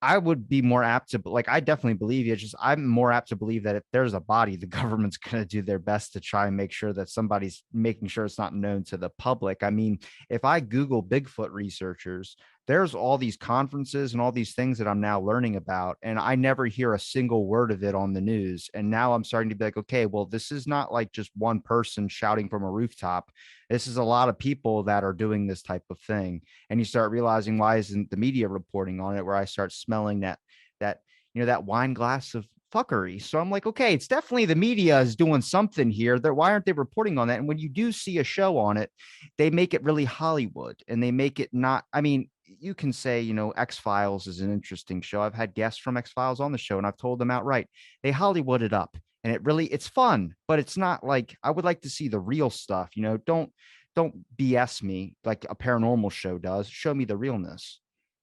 I would be more apt to like, I definitely believe you. It's just I'm more apt to believe that if there's a body, the government's going to do their best to try and make sure that somebody's making sure it's not known to the public. I mean, if I Google Bigfoot researchers, there's all these conferences and all these things that I'm now learning about, and I never hear a single word of it on the news. And now I'm starting to be like, okay, well, this is not like just one person shouting from a rooftop. This is a lot of people that are doing this type of thing, and you start realizing why isn't the media reporting on it, where I start smelling that that wine glass of fuckery. So I'm like, okay, it's definitely the media is doing something here. Why aren't they reporting on that? And when you do see a show on it, they make it really Hollywood, and they make it not, I mean, you can say, X-Files is an interesting show. I've had guests from X-Files on the show, and I've told them outright, they Hollywood it up. And it's fun, but it's not like I would like to see the real stuff. Don't BS me like a paranormal show does. Show me the realness.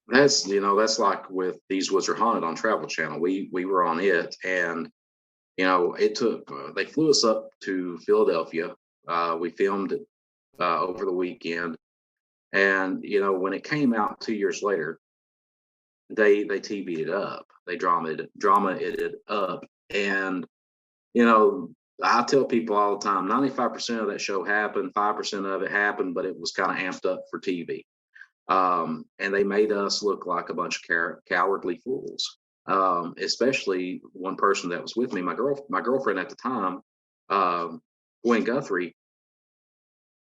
That's like with These Woods Are Haunted on Travel Channel. We were on it, and it took. They flew us up to Philadelphia. We filmed it over the weekend, and when it came out 2 years later, they TV'd it up. They drama it up, and I tell people all the time, 95% of that show happened, 5% of it happened, but it was kind of amped up for TV. And they made us look like a bunch of cowardly fools. Especially one person that was with me, my girlfriend at the time, Gwen Guthrie.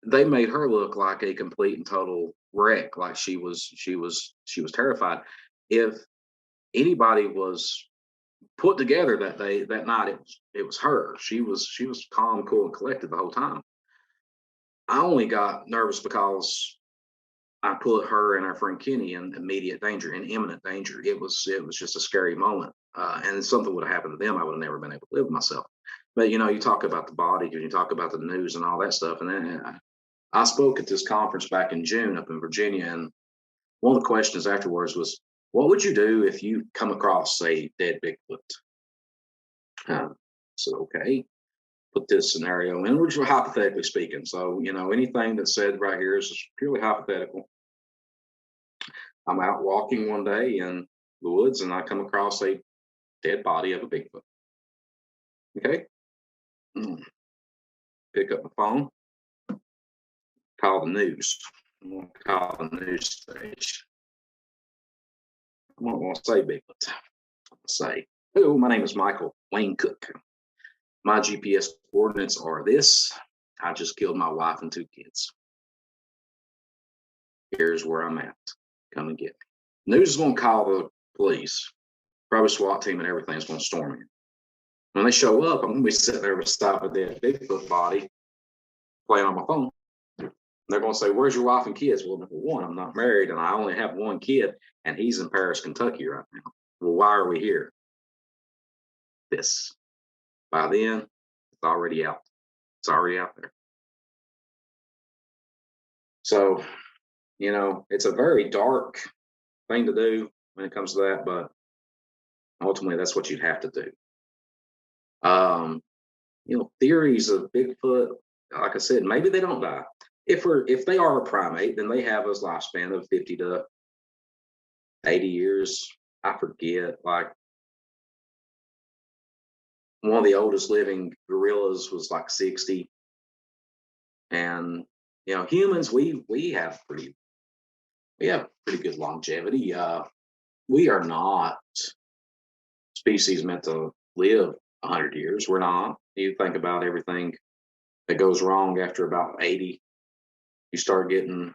They made her look like a complete and total wreck, like she was terrified. If anybody was put together that night, it was her. She was calm, cool, and collected the whole time. I only got nervous because I put her and our friend Kenny in immediate danger, in imminent danger. It was just a scary moment, and if something would have happened to them, I would have never been able to live with myself. But you talk about the body, and you talk about the news and all that stuff, and then I spoke at this conference back in June up in Virginia, and one of the questions afterwards was, "What would you do if you come across a dead Bigfoot?" So okay, put this scenario in, which we're hypothetically speaking. So anything that's said right here is purely hypothetical. I'm out walking one day in the woods and I come across a dead body of a Bigfoot. Okay. Pick up the phone, call the news. I'm going to call the news station. I'm not going to say Bigfoot. I'm going to say, hello, my name is Michael Wayne Cook. My GPS coordinates are this. I just killed my wife and 2 kids. Here's where I'm at. Come and get me. News is going to call the police. Probably SWAT team and everything's going to storm in. When they show up, I'm going to be sitting there beside a dead Bigfoot body playing on my phone. They're going to say, where's your wife and kids? Well, number one, I'm not married and I only have 1 kid and he's in Paris, Kentucky right now. Well, why are we here? This. By then, it's already out. It's already out there. So, it's a very dark thing to do when it comes to that, but ultimately that's what you'd have to do. Theories of Bigfoot, like I said, maybe they don't die. If they are a primate, then they have a lifespan of 50 to 80 years. I forget. Like one of the oldest living gorillas was like 60. And humans, we have pretty good longevity. We are not species meant to live 100 years. We're not. You think about everything that goes wrong after about 80. You start getting a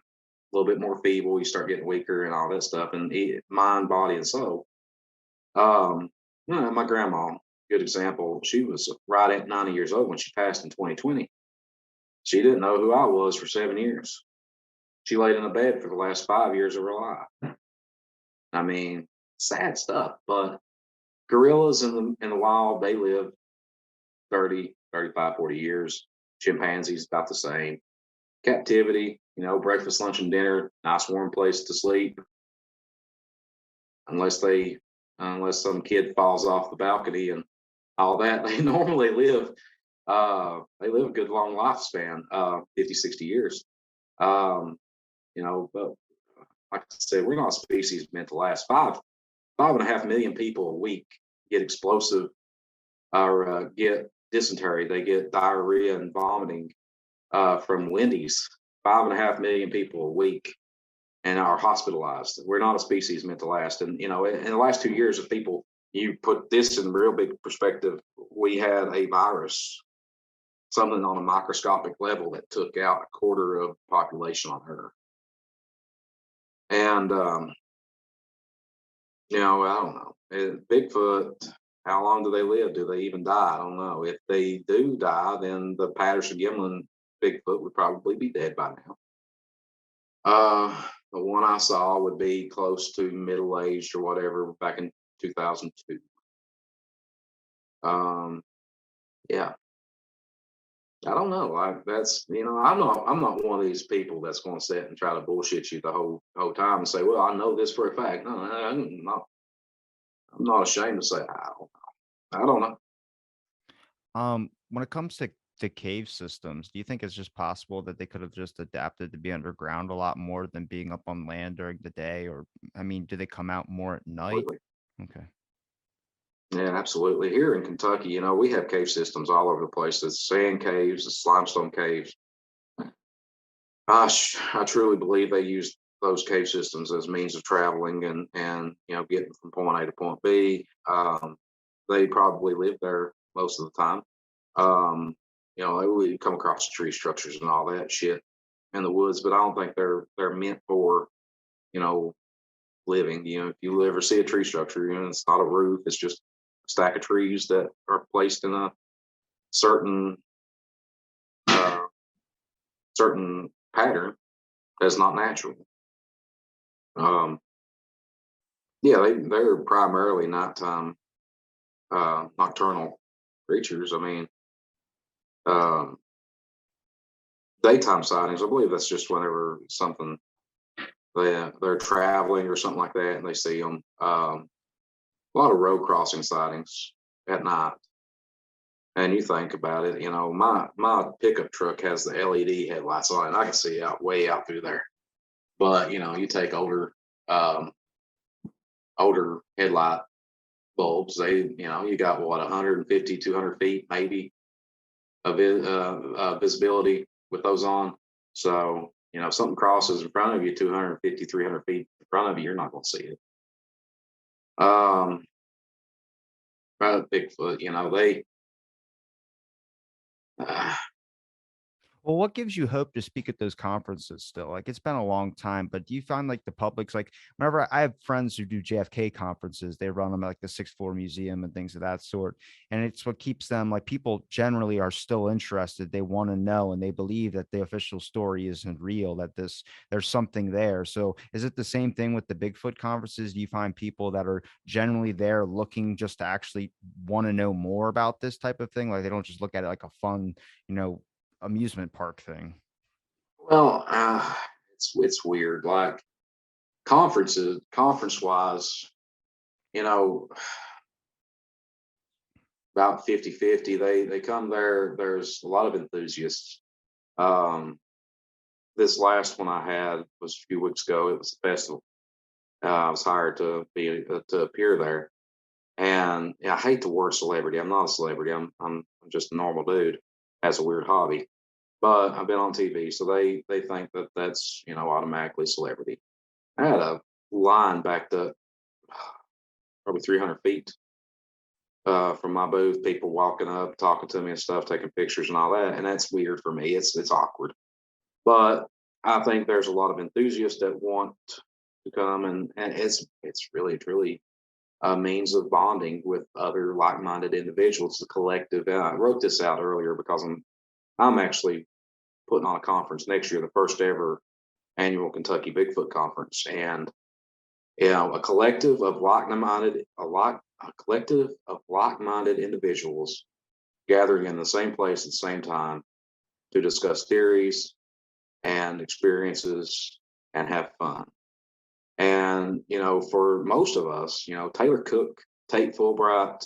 little bit more feeble. You start getting weaker and all that stuff, and mind, body, and soul. My grandma, good example. She was right at 90 years old when she passed in 2020. She didn't know who I was for 7 years. She laid in a bed for the last 5 years of her life. I mean, sad stuff, but gorillas in the wild, they live 30, 35, 40 years. Chimpanzees about the same. Captivity, breakfast, lunch, and dinner, nice warm place to sleep. Unless some kid falls off the balcony and all that, they normally live a good long lifespan, 50, 60 years. But like I said, we're not a species meant to last. 5.5 million people a week get explosive or get dysentery. They get diarrhea and vomiting from Wendy's. 5.5 million people a week and are hospitalized. We're not a species meant to last. And in the last 2 years, of people, you put this in real big perspective. We had a virus, something on a microscopic level that took out 1/4 of the population on Earth. And I don't know. Bigfoot, how long do they live? Do they even die? I don't know. If they do die, then the Patterson-Gimlin Bigfoot would probably be dead by now. The one I saw would be close to middle-aged or whatever back in 2002. Yeah. I don't know. I'm not one of these people that's going to sit and try to bullshit you the whole time and say, well, I know this for a fact. No, I'm not ashamed to say I don't know. When it comes to the cave systems, do you think it's just possible that they could have just adapted to be underground a lot more than being up on land during the day? Or, do they come out more at night? Absolutely. Okay. Yeah, absolutely. Here in Kentucky, we have cave systems all over the place. There's sand caves, there's limestone caves. I truly believe they use those cave systems as means of traveling and getting from point A to point B. They probably live there most of the time. We come across tree structures and all that shit in the woods, but I don't think they're meant for living. If you ever see a tree structure, it's not a roof; it's just a stack of trees that are placed in a certain pattern that's not natural. They're primarily nighttime, nocturnal creatures. Daytime sightings, I believe that's just whenever something they're traveling or something like that, and they see them. A lot of road crossing sightings at night. And you think about it, my pickup truck has the LED headlights on it. I can see way out through there. But you take older headlight bulbs. You got what, 150, 200 feet maybe of visibility with those on. So, if something crosses in front of you, 250, 300 feet in front of you, you're not going to see it. Bigfoot, uh, Well, what gives you hope to speak at those conferences still? Like it's been a long time, but do you find like the public's like whenever I have friends who do JFK conferences, they run them at like the Sixth Floor Museum and things of that sort. And it's what keeps them like people generally are still interested. They want to know and they believe that the official story isn't real, that there's something there. So is it the same thing with the Bigfoot conferences? Do you find people that are generally there looking just to actually want to know more about this type of thing? Like they don't just look at it like a fun, you know, amusement park thing. well, it's weird. Like conference wise, you know, about 50-50. They come there. There's a lot of enthusiasts. Um, this last one I had was a few weeks ago. It was a festival. I was hired to appear there, and yeah, I hate the word celebrity. I'm not a celebrity. I'm just a normal dude. Has a weird hobby, but I've been on TV, so they think that that's automatically celebrity. I had a line backed up probably 300 feet from my booth, people walking up, talking to me and stuff, taking pictures and all that, and that's weird for me. It's awkward, but I think there's a lot of enthusiasts that want to come, and it's really truly a means of bonding with other like-minded individuals. The collective. And I wrote this out earlier because I'm actually putting on a conference next year, the first ever annual Kentucky Bigfoot conference, and a collective of like-minded individuals gathering in the same place at the same time to discuss theories and experiences and have fun. And for most of us, Taylor Cook, Tate Fulbright,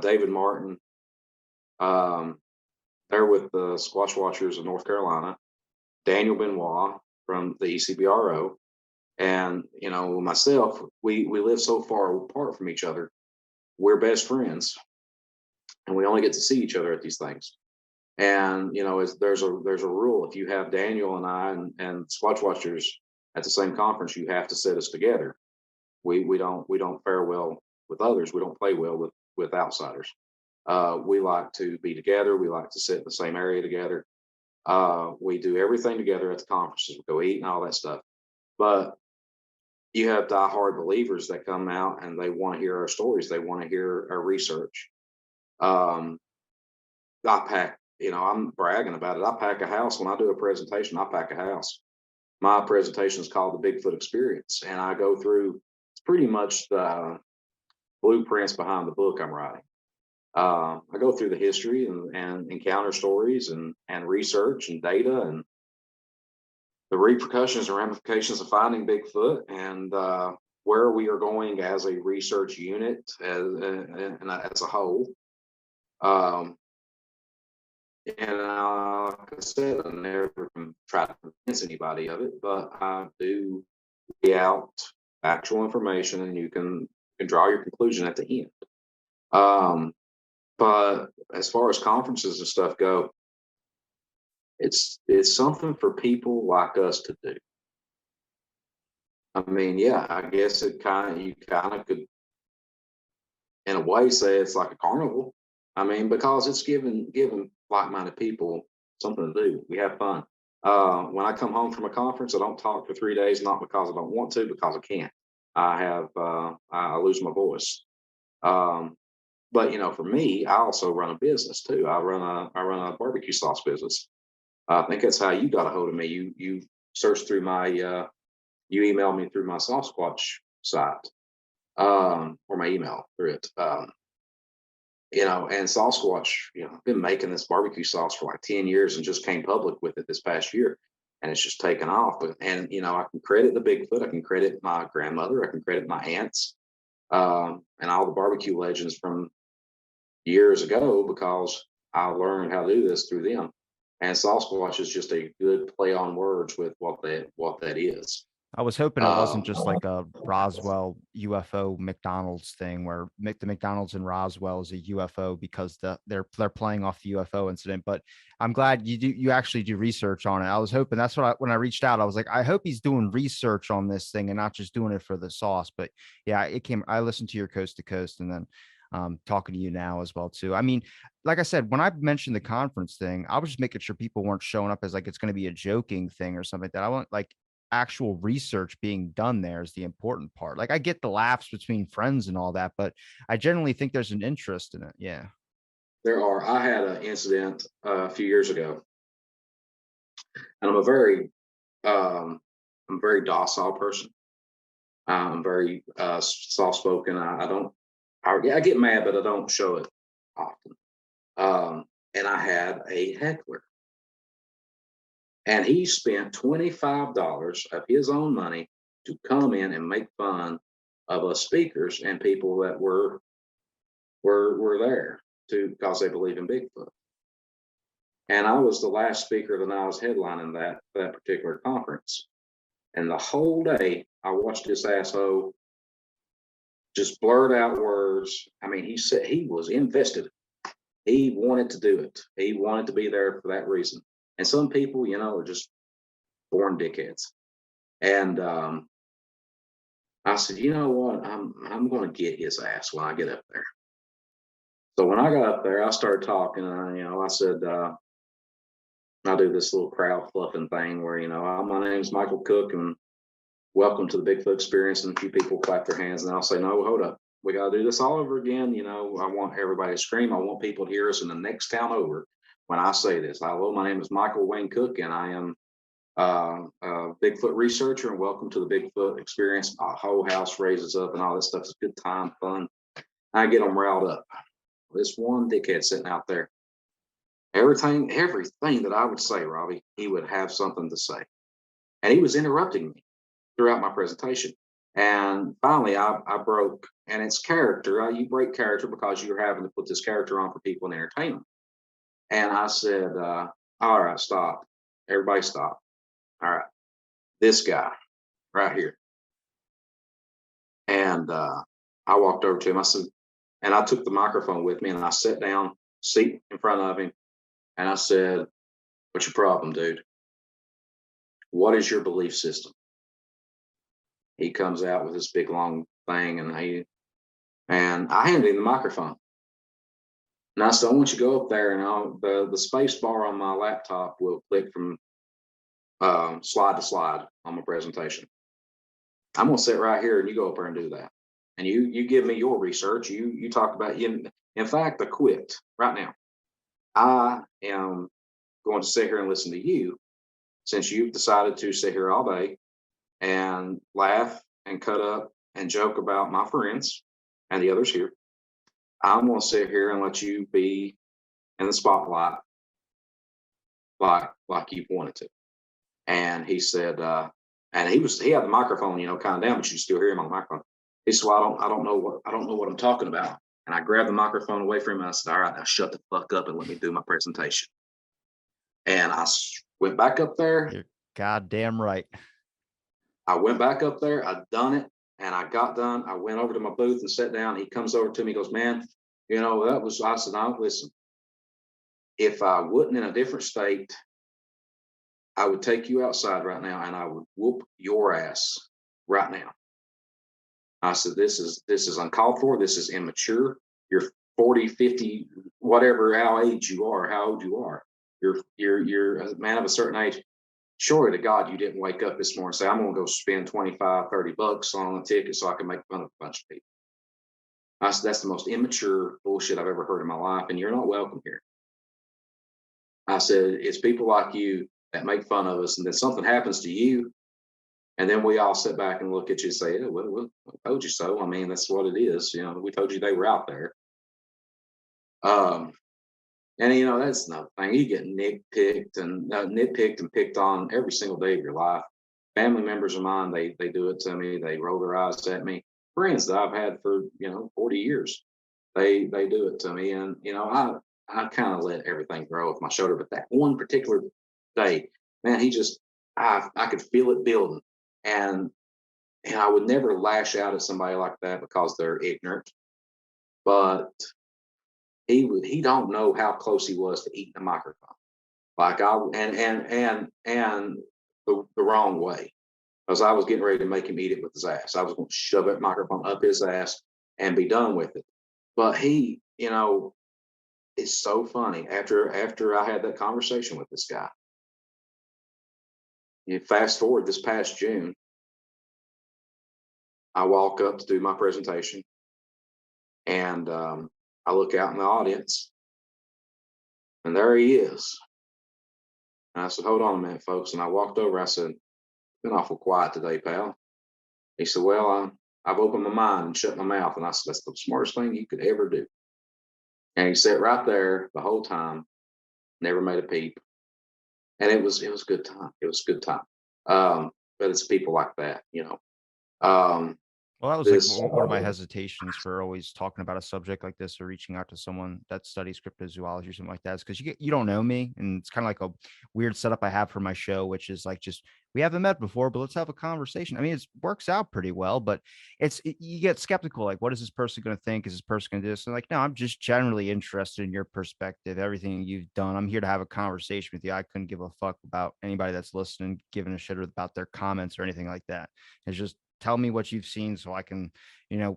David Martin, um, they're with the Squatch Watchers of North Carolina, Daniel Benoit from the ECBRO, and myself. We live so far apart from each other. We're best friends, and we only get to see each other at these things. And there's a rule: if you have Daniel and I and Squatch Watchers at the same conference, you have to set us together. We don't fare well with others. We don't play well with outsiders. We like to be together. We like to sit in the same area together. We do everything together at the conferences. We go eat and all that stuff. But you have diehard believers that come out and they want to hear our stories. They want to hear our research. Um, I pack, I'm bragging about it. I pack a house when I do a presentation. I pack a house. My presentation is called the Bigfoot Experience, and I go through. It's pretty much the blueprints behind the book I'm writing. I go through the history and encounter stories and research and data and the repercussions and ramifications of finding Bigfoot and where we are going as a research unit as a whole. And like I said, I never try to convince anybody of it, but I do lay out actual information, and you can draw your conclusion at the end. But as far as conferences and stuff go, it's something for people like us to do. I mean, yeah, I guess you kind of could, in a way, say it's like a carnival. I mean, because it's giving like-minded people something to do. We have fun. When I come home from a conference, I don't talk for 3 days, not because I don't want to, because I can't. I lose my voice. But for me, I also run a business too. I run a barbecue sauce business. I think that's how you got a hold of me. You searched through my you emailed me through my SossSquatch site, or my email through it. And SossSquatch, I've been making this barbecue sauce for like 10 years and just came public with it this past year. And it's just taken off. And I can credit the Bigfoot. I can credit my grandmother. I can credit my aunts, and all the barbecue legends from years ago, because I learned how to do this through them. And SossSquatch is just a good play on words with what that is. I was hoping it wasn't Um, just like a Roswell UFO McDonald's thing where the McDonald's in Roswell is a UFO because they're playing off the UFO incident. But I'm glad you actually do research on it. I was hoping that's what when I reached out, I was like, I hope he's doing research on this thing and not just doing it for the sauce. But yeah, I listened to your Coast to Coast and then talking to you now as well too. I mean, like I said, when I mentioned the conference thing, I was just making sure people weren't showing up as like it's going to be a joking thing or something like that. I want like actual research being done there is the important part. Like I get the laughs between friends and all that, but I generally think there's an interest in it. Yeah. there are. I had an incident a few years ago, and um, I'm a very docile person. I'm very soft spoken. I don't. I get mad, but I don't show it often. And I had a heckler, and he spent $25 of his own money to come in and make fun of us speakers and people that were there to because they believe in Bigfoot. And I was the last speaker that I was headlining that particular conference. And the whole day I watched this asshole just blurt out words. I mean, he said he was invested. He wanted to do it. He wanted to be there for that reason. And some people, are just born dickheads. And I said, you know what? I'm going to get his ass when I get up there. So when I got up there, I started talking. I said, I do this little crowd fluffing thing where, my name's Michael Cook and welcome to the Bigfoot experience. And a few people clap their hands and I'll say, no, hold up. We got to do this all over again. I want everybody to scream. I want people to hear us in the next town over when I say this. Hello, my name is Michael Wayne Cook and I am a Bigfoot researcher and welcome to the Bigfoot experience. Our whole house raises up and all that stuff is good time, fun. I get them riled up. This one dickhead sitting out there. Everything that I would say, Robbie, he would have something to say. And he was interrupting me throughout my presentation. And finally, I broke, and it's character. You break character because you're having to put this character on for people and entertain them. And I said, all right, stop. Everybody stop. All right. This guy right here. And I walked over to him. I said, and I took the microphone with me and I sat down, seat in front of him. And I said, what's your problem, dude? What is your belief system? He comes out with this big long thing and I handed him the microphone. And I said, I want you to go up there and the space bar on my laptop will click from slide to slide on my presentation. I'm going to sit right here and you go up there and do that. And you give me your research. You talk about, in fact, I quit right now. I am going to sit here and listen to you since you've decided to sit here all day and laugh and cut up and joke about my friends and the others here. I'm going to sit here and let you be in the spotlight like you wanted to. And he said, and he had the microphone, kind of down, but you still hear him on the microphone. He said, well, I don't know what I'm talking about. And I grabbed the microphone away from him and I said, all right, now shut the fuck up and let me do my presentation. And I went back up there. You're goddamn right. I went back up there. I done it. And I got done. I went over to my booth and sat down. He comes over to me, goes, man, I said, no, listen, if I wasn't in a different state, I would take you outside right now and I would whoop your ass right now. I said, this is uncalled for. This is immature. You're 40, 50, whatever, how old you are. You're a man of a certain age. Surely to God, you didn't wake up this morning and say, I'm going to go spend 25, 30 bucks on a ticket so I can make fun of a bunch of people. I said, that's the most immature bullshit I've ever heard in my life, and you're not welcome here. I said, it's people like you that make fun of us, and then something happens to you, and then we all sit back and look at you and say, oh, well, I told you so. I mean, that's what it is. We told you they were out there. And that's another thing. You get nitpicked and picked on every single day of your life. Family members of mine, they do it to me. They roll their eyes at me. Friends that I've had for 40 years, they do it to me. And I kind of let everything grow off my shoulder. But that one particular day, man, I could feel it building. and I would never lash out at somebody like that because they're ignorant. But he don't know how close he was to eating a microphone. Like I and the wrong way. Because I was getting ready to make him eat it with his ass. I was going to shove that microphone up his ass and be done with it. But he, it's so funny. After I had that conversation with this guy, you fast forward this past June, I walk up to do my presentation, and I look out in the audience, and there he is. And I said, "Hold on a minute, folks." And I walked over. I said, "Been awful quiet today, pal." He said, "Well, I've opened my mind and shut my mouth." And I said, "That's the smartest thing you could ever do." And he sat right there the whole time, never made a peep. And it was a good time. It was a good time. But it's people like that. Um, Well, that was like this one of my hesitations for always talking about a subject like this or reaching out to someone that studies cryptozoology or something like that is because you don't know me, and it's kind of like a weird setup I have for my show, which is like just we haven't met before, but let's have a conversation. I mean, it works out pretty well, but you get skeptical. Like, what is this person going to think? Is this person going to do this? And like, no, I'm just generally interested in your perspective, everything you've done. I'm here to have a conversation with you. I couldn't give a fuck about anybody that's listening, giving a shit about their comments or anything like that. It's just tell me what you've seen so I can,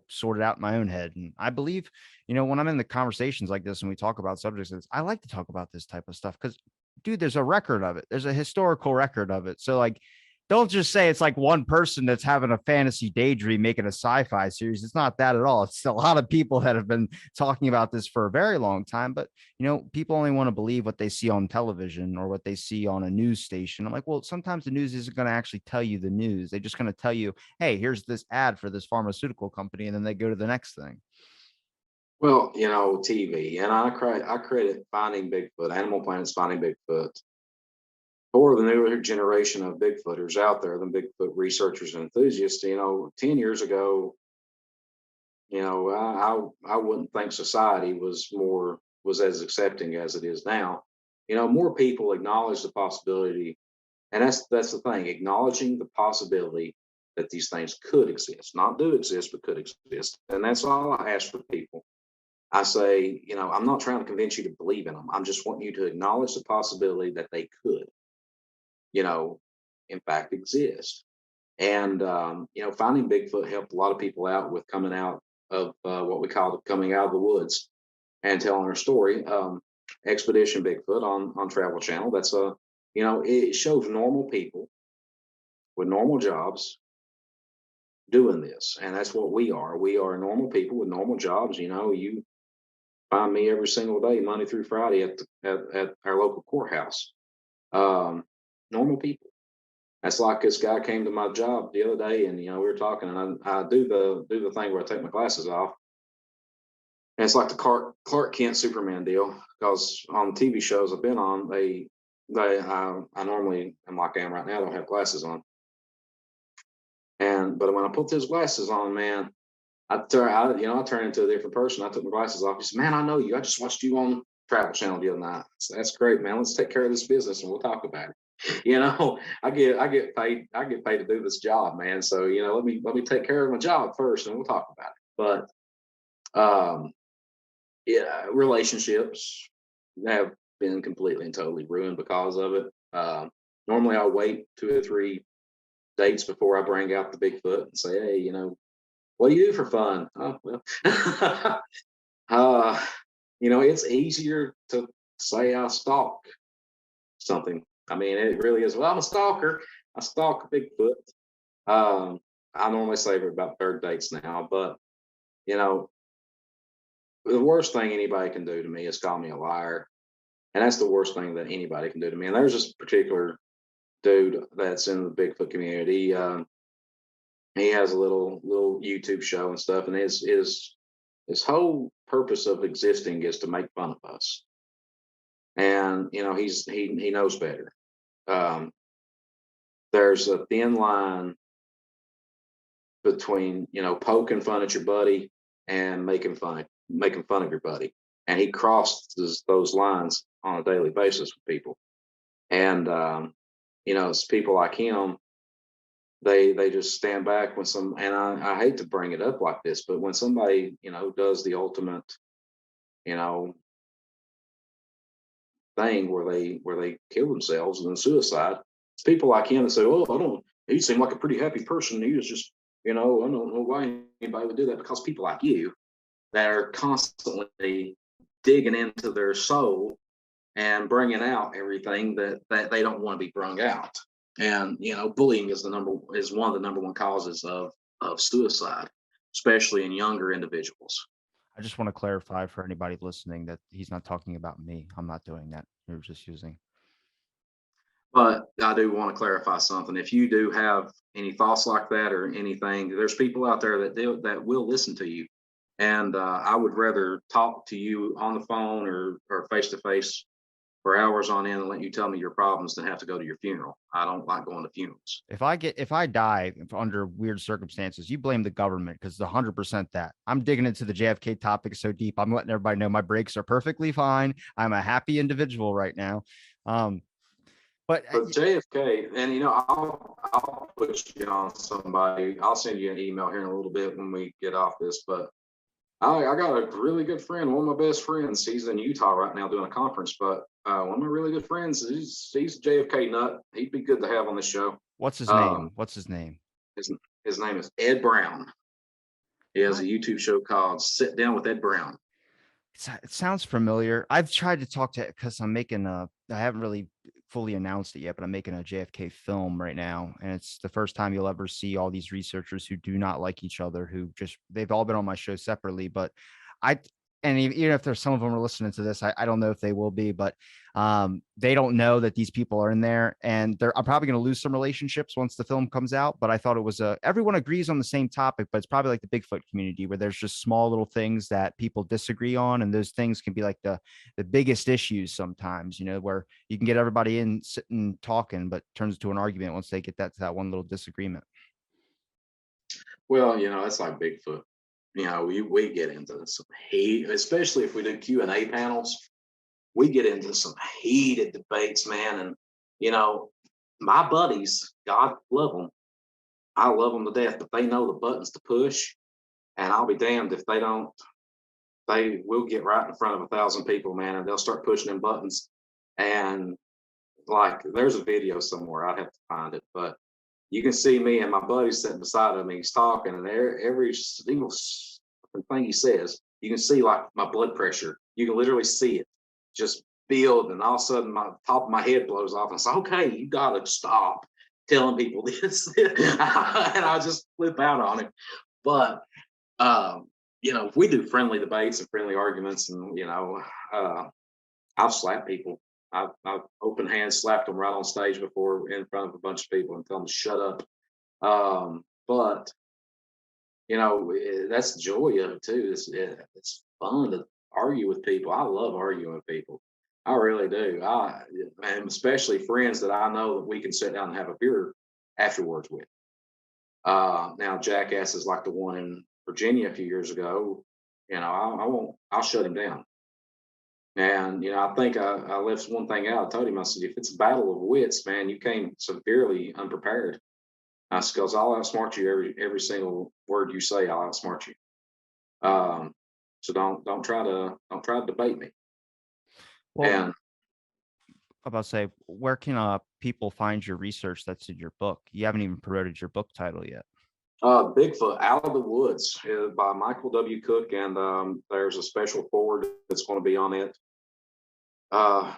sort it out in my own head. And I believe, when I'm in the conversations like this and we talk about subjects, I like to talk about this type of stuff because, dude, there's a record of it. There's a historical record of it. So, like, don't just say it's like one person that's having a fantasy daydream making a sci-fi series. It's not that at all. It's a lot of people that have been talking about this for a very long time, but people only want to believe what they see on television or what they see on a news station. I'm like, well, sometimes the news isn't going to actually tell you the news. They're just going to tell you, hey, here's this ad for this pharmaceutical company, and then they go to the next thing. Well, TV, and I credit Finding Bigfoot, Animal Planet's Finding Bigfoot, for the newer generation of Bigfooters out there, the Bigfoot researchers and enthusiasts. 10 years ago, I wouldn't think society was as accepting as it is now. More people acknowledge the possibility, and that's the thing, acknowledging the possibility that these things could exist, not do exist, but could exist. And that's all I ask for people. I say, I'm not trying to convince you to believe in them. I'm just wanting you to acknowledge the possibility that they could, you know, in fact exist. And Finding Bigfoot helped a lot of people out with coming out of what we call coming out of the woods and telling their story. Expedition Bigfoot on Travel Channel. That's it shows normal people with normal jobs doing this, and that's what we are. We are normal people with normal jobs. You find me every single day, Monday through Friday, at our local courthouse. Um, Normal people. That's like this guy came to my job the other day, and we were talking, and I do the thing where I take my glasses off, and it's like the Clark Kent Superman deal. Because on TV shows I've been on, I normally am like I am right now. I don't have glasses on, but when I put those glasses on, man, I turn into a different person. I took my glasses off. He said, "Man, I know you. I just watched you on Travel Channel the other night." So that's great, man. Let's take care of this business and we'll talk about it. I get paid to do this job, man. So let me take care of my job first, and we'll talk about it. But yeah, relationships have been completely and totally ruined because of it. Normally, I'll wait 2 or 3 dates before I bring out the Bigfoot and say, "Hey, what do you do for fun?" Oh, well, uh, it's easier to say I stalk something. I mean, it really is. Well, I'm a stalker. I stalk Bigfoot. I normally save it about third dates now, but you know, the worst thing anybody can do to me is call me a liar, and that's the worst thing that anybody can do to me. And there's this particular dude that's in the Bigfoot community. He has a little YouTube show and stuff, and his whole purpose of existing is to make fun of us. And he knows better. Um, there's a thin line between poking fun at your buddy and making fun of your buddy, and he crosses those lines on a daily basis with people. And it's people like him they just stand back when and I hate to bring it up like this, but when somebody, does the ultimate, you know, thing where they kill themselves and then suicide, it's people like him that say, "Oh, I don't." He seemed like a pretty happy person. He was just, I don't know why anybody would do that, because people like you that are constantly digging into their soul and bringing out everything that they don't want to be brung out. And bullying is one of the number one causes of suicide, especially in younger individuals. I just want to clarify for anybody listening that he's not talking about me. I'm not doing that. You're just using. But I do want to clarify something. If you do have any thoughts like that or anything, there's people out there that will listen to you, and I would rather talk to you on the phone or face to face for hours on end and let you tell me your problems than have to go to your funeral. I don't like going to funerals. If I die under weird circumstances, you blame the government because it's 100% that. I'm digging into the JFK topic so deep. I'm letting everybody know my breaks are perfectly fine. I'm a happy individual right now. Um, but But JFK, and I'll put you on somebody. I'll send you an email here in a little bit when we get off this. But I got a really good friend, one of my best friends. He's in Utah right now doing a conference. But one of my really good friends, he's a JFK nut. He'd be good to have on the show. what's his Um, name? What's his name? his his name is Ed Brown. He has a What? YouTube show called "Sit Down with Ed Brown." It sounds familiar. I've tried to talk to because I haven't really fully announced it yet, but I'm making a JFK film right now. And it's the first time you'll ever see all these researchers who do not like each other, they've all been on my show separately. But I, and even if there's some of them are listening to this, I don't know if they will be, but they don't know that these people are in there, and I'm probably going to lose some relationships once the film comes out. But I thought it was everyone agrees on the same topic, but it's probably like the Bigfoot community where there's just small little things that people disagree on, and those things can be like the biggest issues sometimes, where you can get everybody in sitting talking, but turns into an argument once they get to that one little disagreement. Well, it's like Bigfoot. We get into some heat, especially if we do Q&A panels. We get into some heated debates, man. And my buddies, God love them. I love them to death, but they know the buttons to push, and I'll be damned if they don't. They will get right in front of 1,000 people, man, and they'll start pushing them buttons. And like, there's a video somewhere. I'd have to find it, but you can see me and my buddy sitting beside him. He's talking, and every single thing he says, you can see like my blood pressure. You can literally see it just build, and all of a sudden, my top of my head blows off. And I say, "Okay, you gotta stop telling people this," and I just flip out on him. But we do friendly debates and friendly arguments, and I've slapped people. I've open hand slapped them right on stage before in front of a bunch of people and tell them to shut up. But that's the joy of it too. It's fun to argue with people. I love arguing with people. I really do. And especially friends that I know that we can sit down and have a beer afterwards with. Now jackasses like the one in Virginia a few years ago, I won't. I'll shut him down. And I think I left one thing out. I told him, I said, if it's a battle of wits, man, you came severely unprepared. I said, because I'll outsmart you every single word you say. I'll outsmart you. So don't try to debate me. Well, And I'm about to say, where can people find your research that's in your book? You haven't even promoted your book title yet. Bigfoot Out of the Woods by Michael W. Cook, and there's a special forward that's going to be on it. But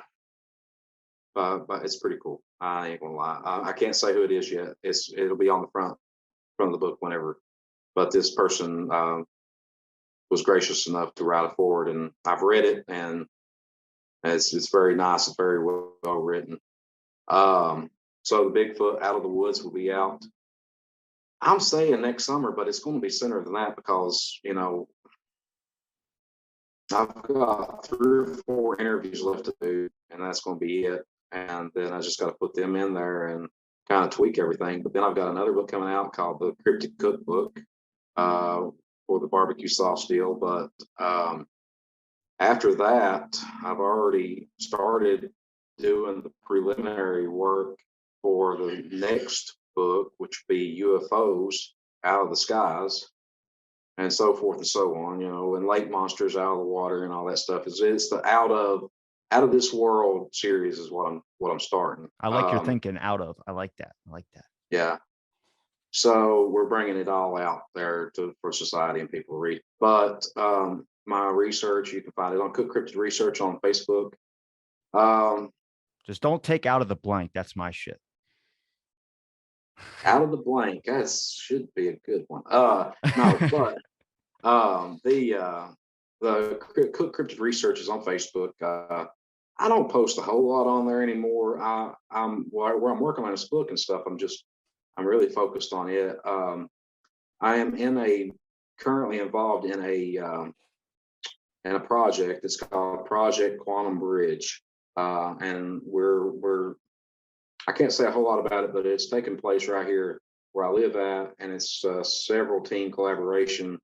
it's pretty cool. I ain't gonna lie. I can't say who it is yet. It'll be on the front of the book whenever. But this person was gracious enough to write a forward, and I've read it, and it's very nice. It's very well written. So the Bigfoot Out of the Woods will be out. I'm saying next summer, but it's going to be sooner than that because I've got 3 or 4 interviews left to do, and that's going to be it. And then I just got to put them in there and kind of tweak everything. But then I've got another book coming out called the Cryptid Cookbook for the barbecue sauce deal. But after that, I've already started doing the preliminary work for the next book, which would be UFOs out of the skies and so forth and so on, and lake monsters out of the water and all that stuff. It's the out of this world series is what I'm starting. I like your thinking out of. I like that. I like that. Yeah. So we're bringing it all out there for society and people to read. But my research, you can find it on Cook Cryptid Research on Facebook. Just don't take out of the blank. That's my shit. Out of the blank. That should be a good one. No, but the Cook Cryptid Research is on Facebook. I don't post a whole lot on there anymore. Where I'm working on this book and stuff. I'm really focused on it. I am currently involved in a project. It's called Project Quantum Bridge, and I can't say a whole lot about it, but it's taking place right here where I live at, and it's several team collaboration,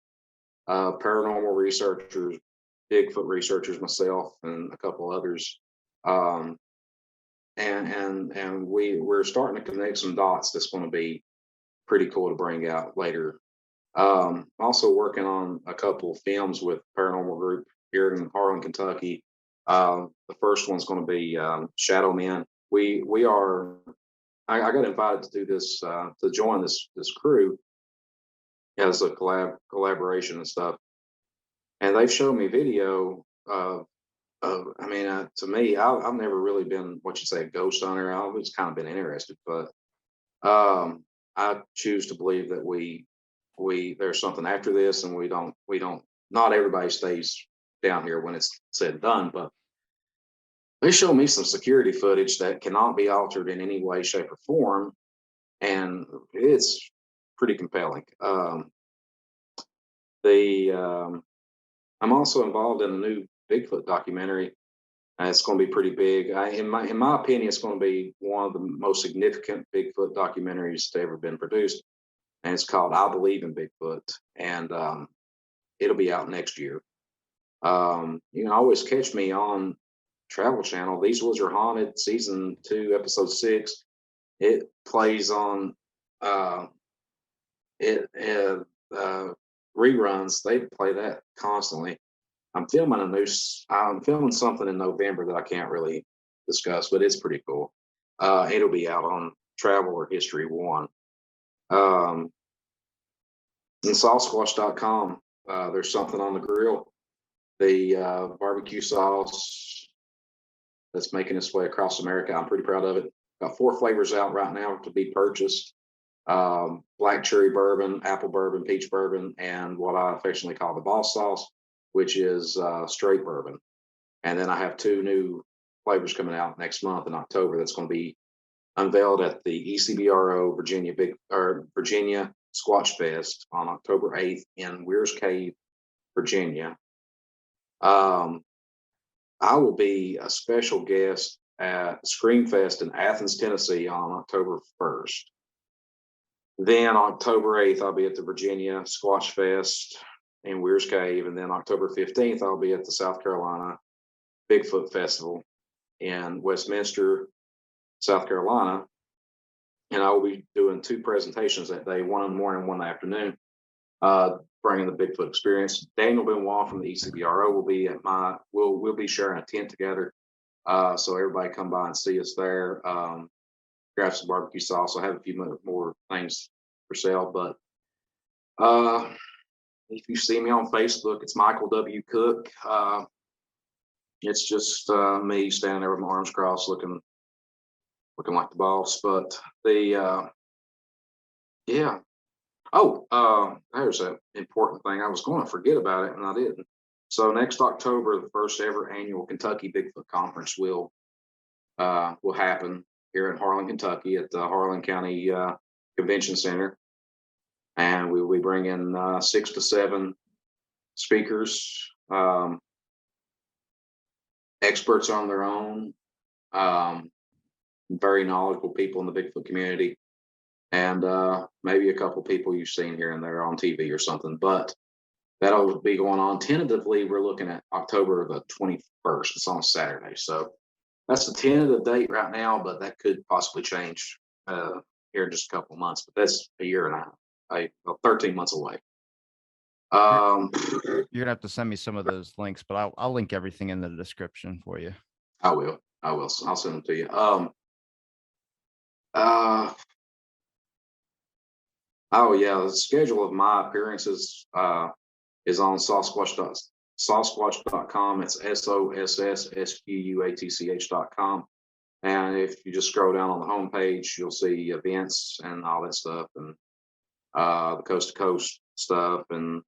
paranormal researchers, Bigfoot researchers, myself, and a couple others. And we're starting to connect some dots that's going to be pretty cool to bring out later. Also working on a couple of films with paranormal group here in Harlan, Kentucky. The first one's going to be Shadow Men. I got invited to do this to join this crew as a collaboration and stuff. And they've shown me video to me, I've never really been what you say a ghost hunter. I've always kind of been interested, but I choose to believe that we there's something after this, and we don't. Not everybody stays down here when it's said and done, but they show me some security footage that cannot be altered in any way, shape, or form, and it's pretty compelling. I'm also involved in a new Bigfoot documentary. It's going to be pretty big. In my opinion, it's going to be one of the most significant Bigfoot documentaries to ever been produced, and it's called "I Believe in Bigfoot," and it'll be out next year. You can always catch me on Travel Channel. These Woods Are Haunted, season 2, episode 6. It plays on reruns. They play that constantly. I'm filming something in November that I can't really discuss, but it's pretty cool. It'll be out on Travel or History 1. And SossSquatch.com, there's something on the grill. The barbecue sauce that's making its way across America. I'm pretty proud of it. Got 4 flavors out right now to be purchased. Black cherry bourbon, apple bourbon, peach bourbon, and what I affectionately call the boss sauce, which is straight bourbon. And then I have 2 new flavors coming out next month in October that's going to be unveiled at the ECBRO Virginia Squatch Fest on October 8th in Weir's Cave, Virginia. I will be a special guest at Screamfest in Athens, Tennessee on October 1st. Then October 8th, I'll be at the Virginia Squatch Fest in Weir's Cave. And then October 15th, I'll be at the South Carolina Bigfoot Festival in Westminster, South Carolina. And I will be doing 2 presentations that day, one in the morning, one in the afternoon, bringing the Bigfoot experience. Daniel Benoit from the ECBRO will be at we'll be sharing a tent together. So everybody come by and see us there. Grab some barbecue sauce. I have a few more things for sale, but if you see me on Facebook, it's Michael W. Cook. It's just me standing there with my arms crossed, looking like the boss. But yeah. Oh, there's an important thing. I was going to forget about it, and I didn't. So next October, the first ever annual Kentucky Bigfoot Conference will happen here in Harlan, Kentucky, at the Harlan County Convention Center, and we will be bringing 6 to 7 speakers, experts on their own, very knowledgeable people in the Bigfoot community, and maybe a couple people you've seen here and there on TV or something. But that'll be going on. Tentatively, we're looking at October the 21st. It's on a Saturday, so that's the tentative date right now, but that could possibly change here in just a couple of months, but that's a year and a half, 13 months away. You're, Um, you're gonna have to send me some of those links, but I'll link everything in the description for you. I will. I will. I'll send them to you. Uh, oh yeah, the schedule of my appearances is on SossSquatch.com. It's SossSquatch.com. And if you just scroll down on the homepage, you'll see events and all that stuff, and the coast to coast stuff, and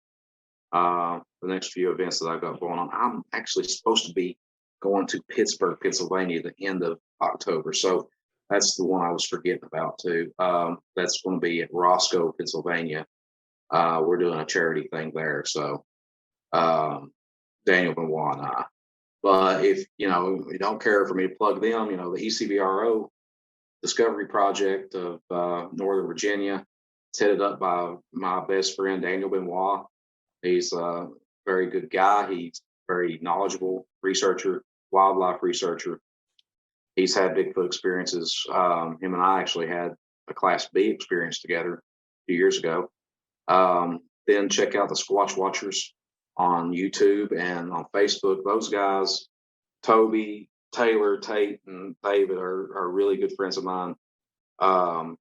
the next few events that I've got going on. I'm actually supposed to be going to Pittsburgh, Pennsylvania, at the end of October. So that's the one I was forgetting about too. That's going to be at Roscoe, Pennsylvania. We're doing a charity thing there. So Daniel Benoit and I. But if you don't care for me to plug them, the ECBRO Discovery Project of Northern Virginia, it's headed up by my best friend Daniel Benoit. He's a very good guy. He's very knowledgeable researcher, wildlife researcher. He's had Bigfoot experiences. Him and I actually had a Class B experience together a few years ago. Then check out the Squatch Watchers on YouTube and on Facebook. Those guys, Toby, Taylor, Tate, and David are really good friends of mine. And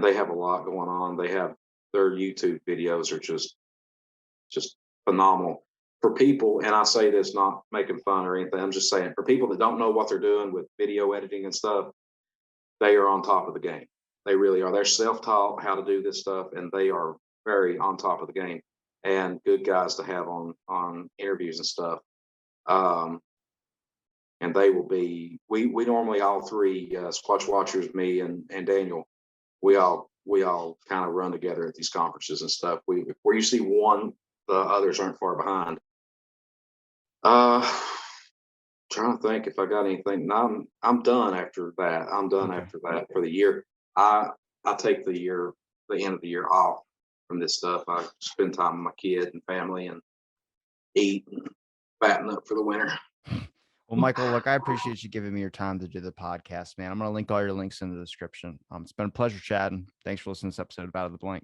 they have a lot going on. They have their YouTube videos are just phenomenal for people. And I say this not making fun or anything. I'm just saying for people that don't know what they're doing with video editing and stuff, they are on top of the game. They really are. They're self-taught how to do this stuff, and they are very on top of the game and good guys to have on interviews and stuff. And they will be. We normally all three Squatch Watchers, me and Daniel, we all kind of run together at these conferences and stuff. Where you see one, the others aren't far behind. Trying to think if I got anything. No, I'm done after that. I'm done Okay. after that for the year. I take the end of the year off from this stuff. I spend time with my kid and family and eat and fatten up for the winter. Well, Michael, look, I appreciate you giving me your time to do the podcast, man. I'm going to link all your links in the description. It's been a pleasure chatting. Thanks for listening to this episode of Out of the Blank.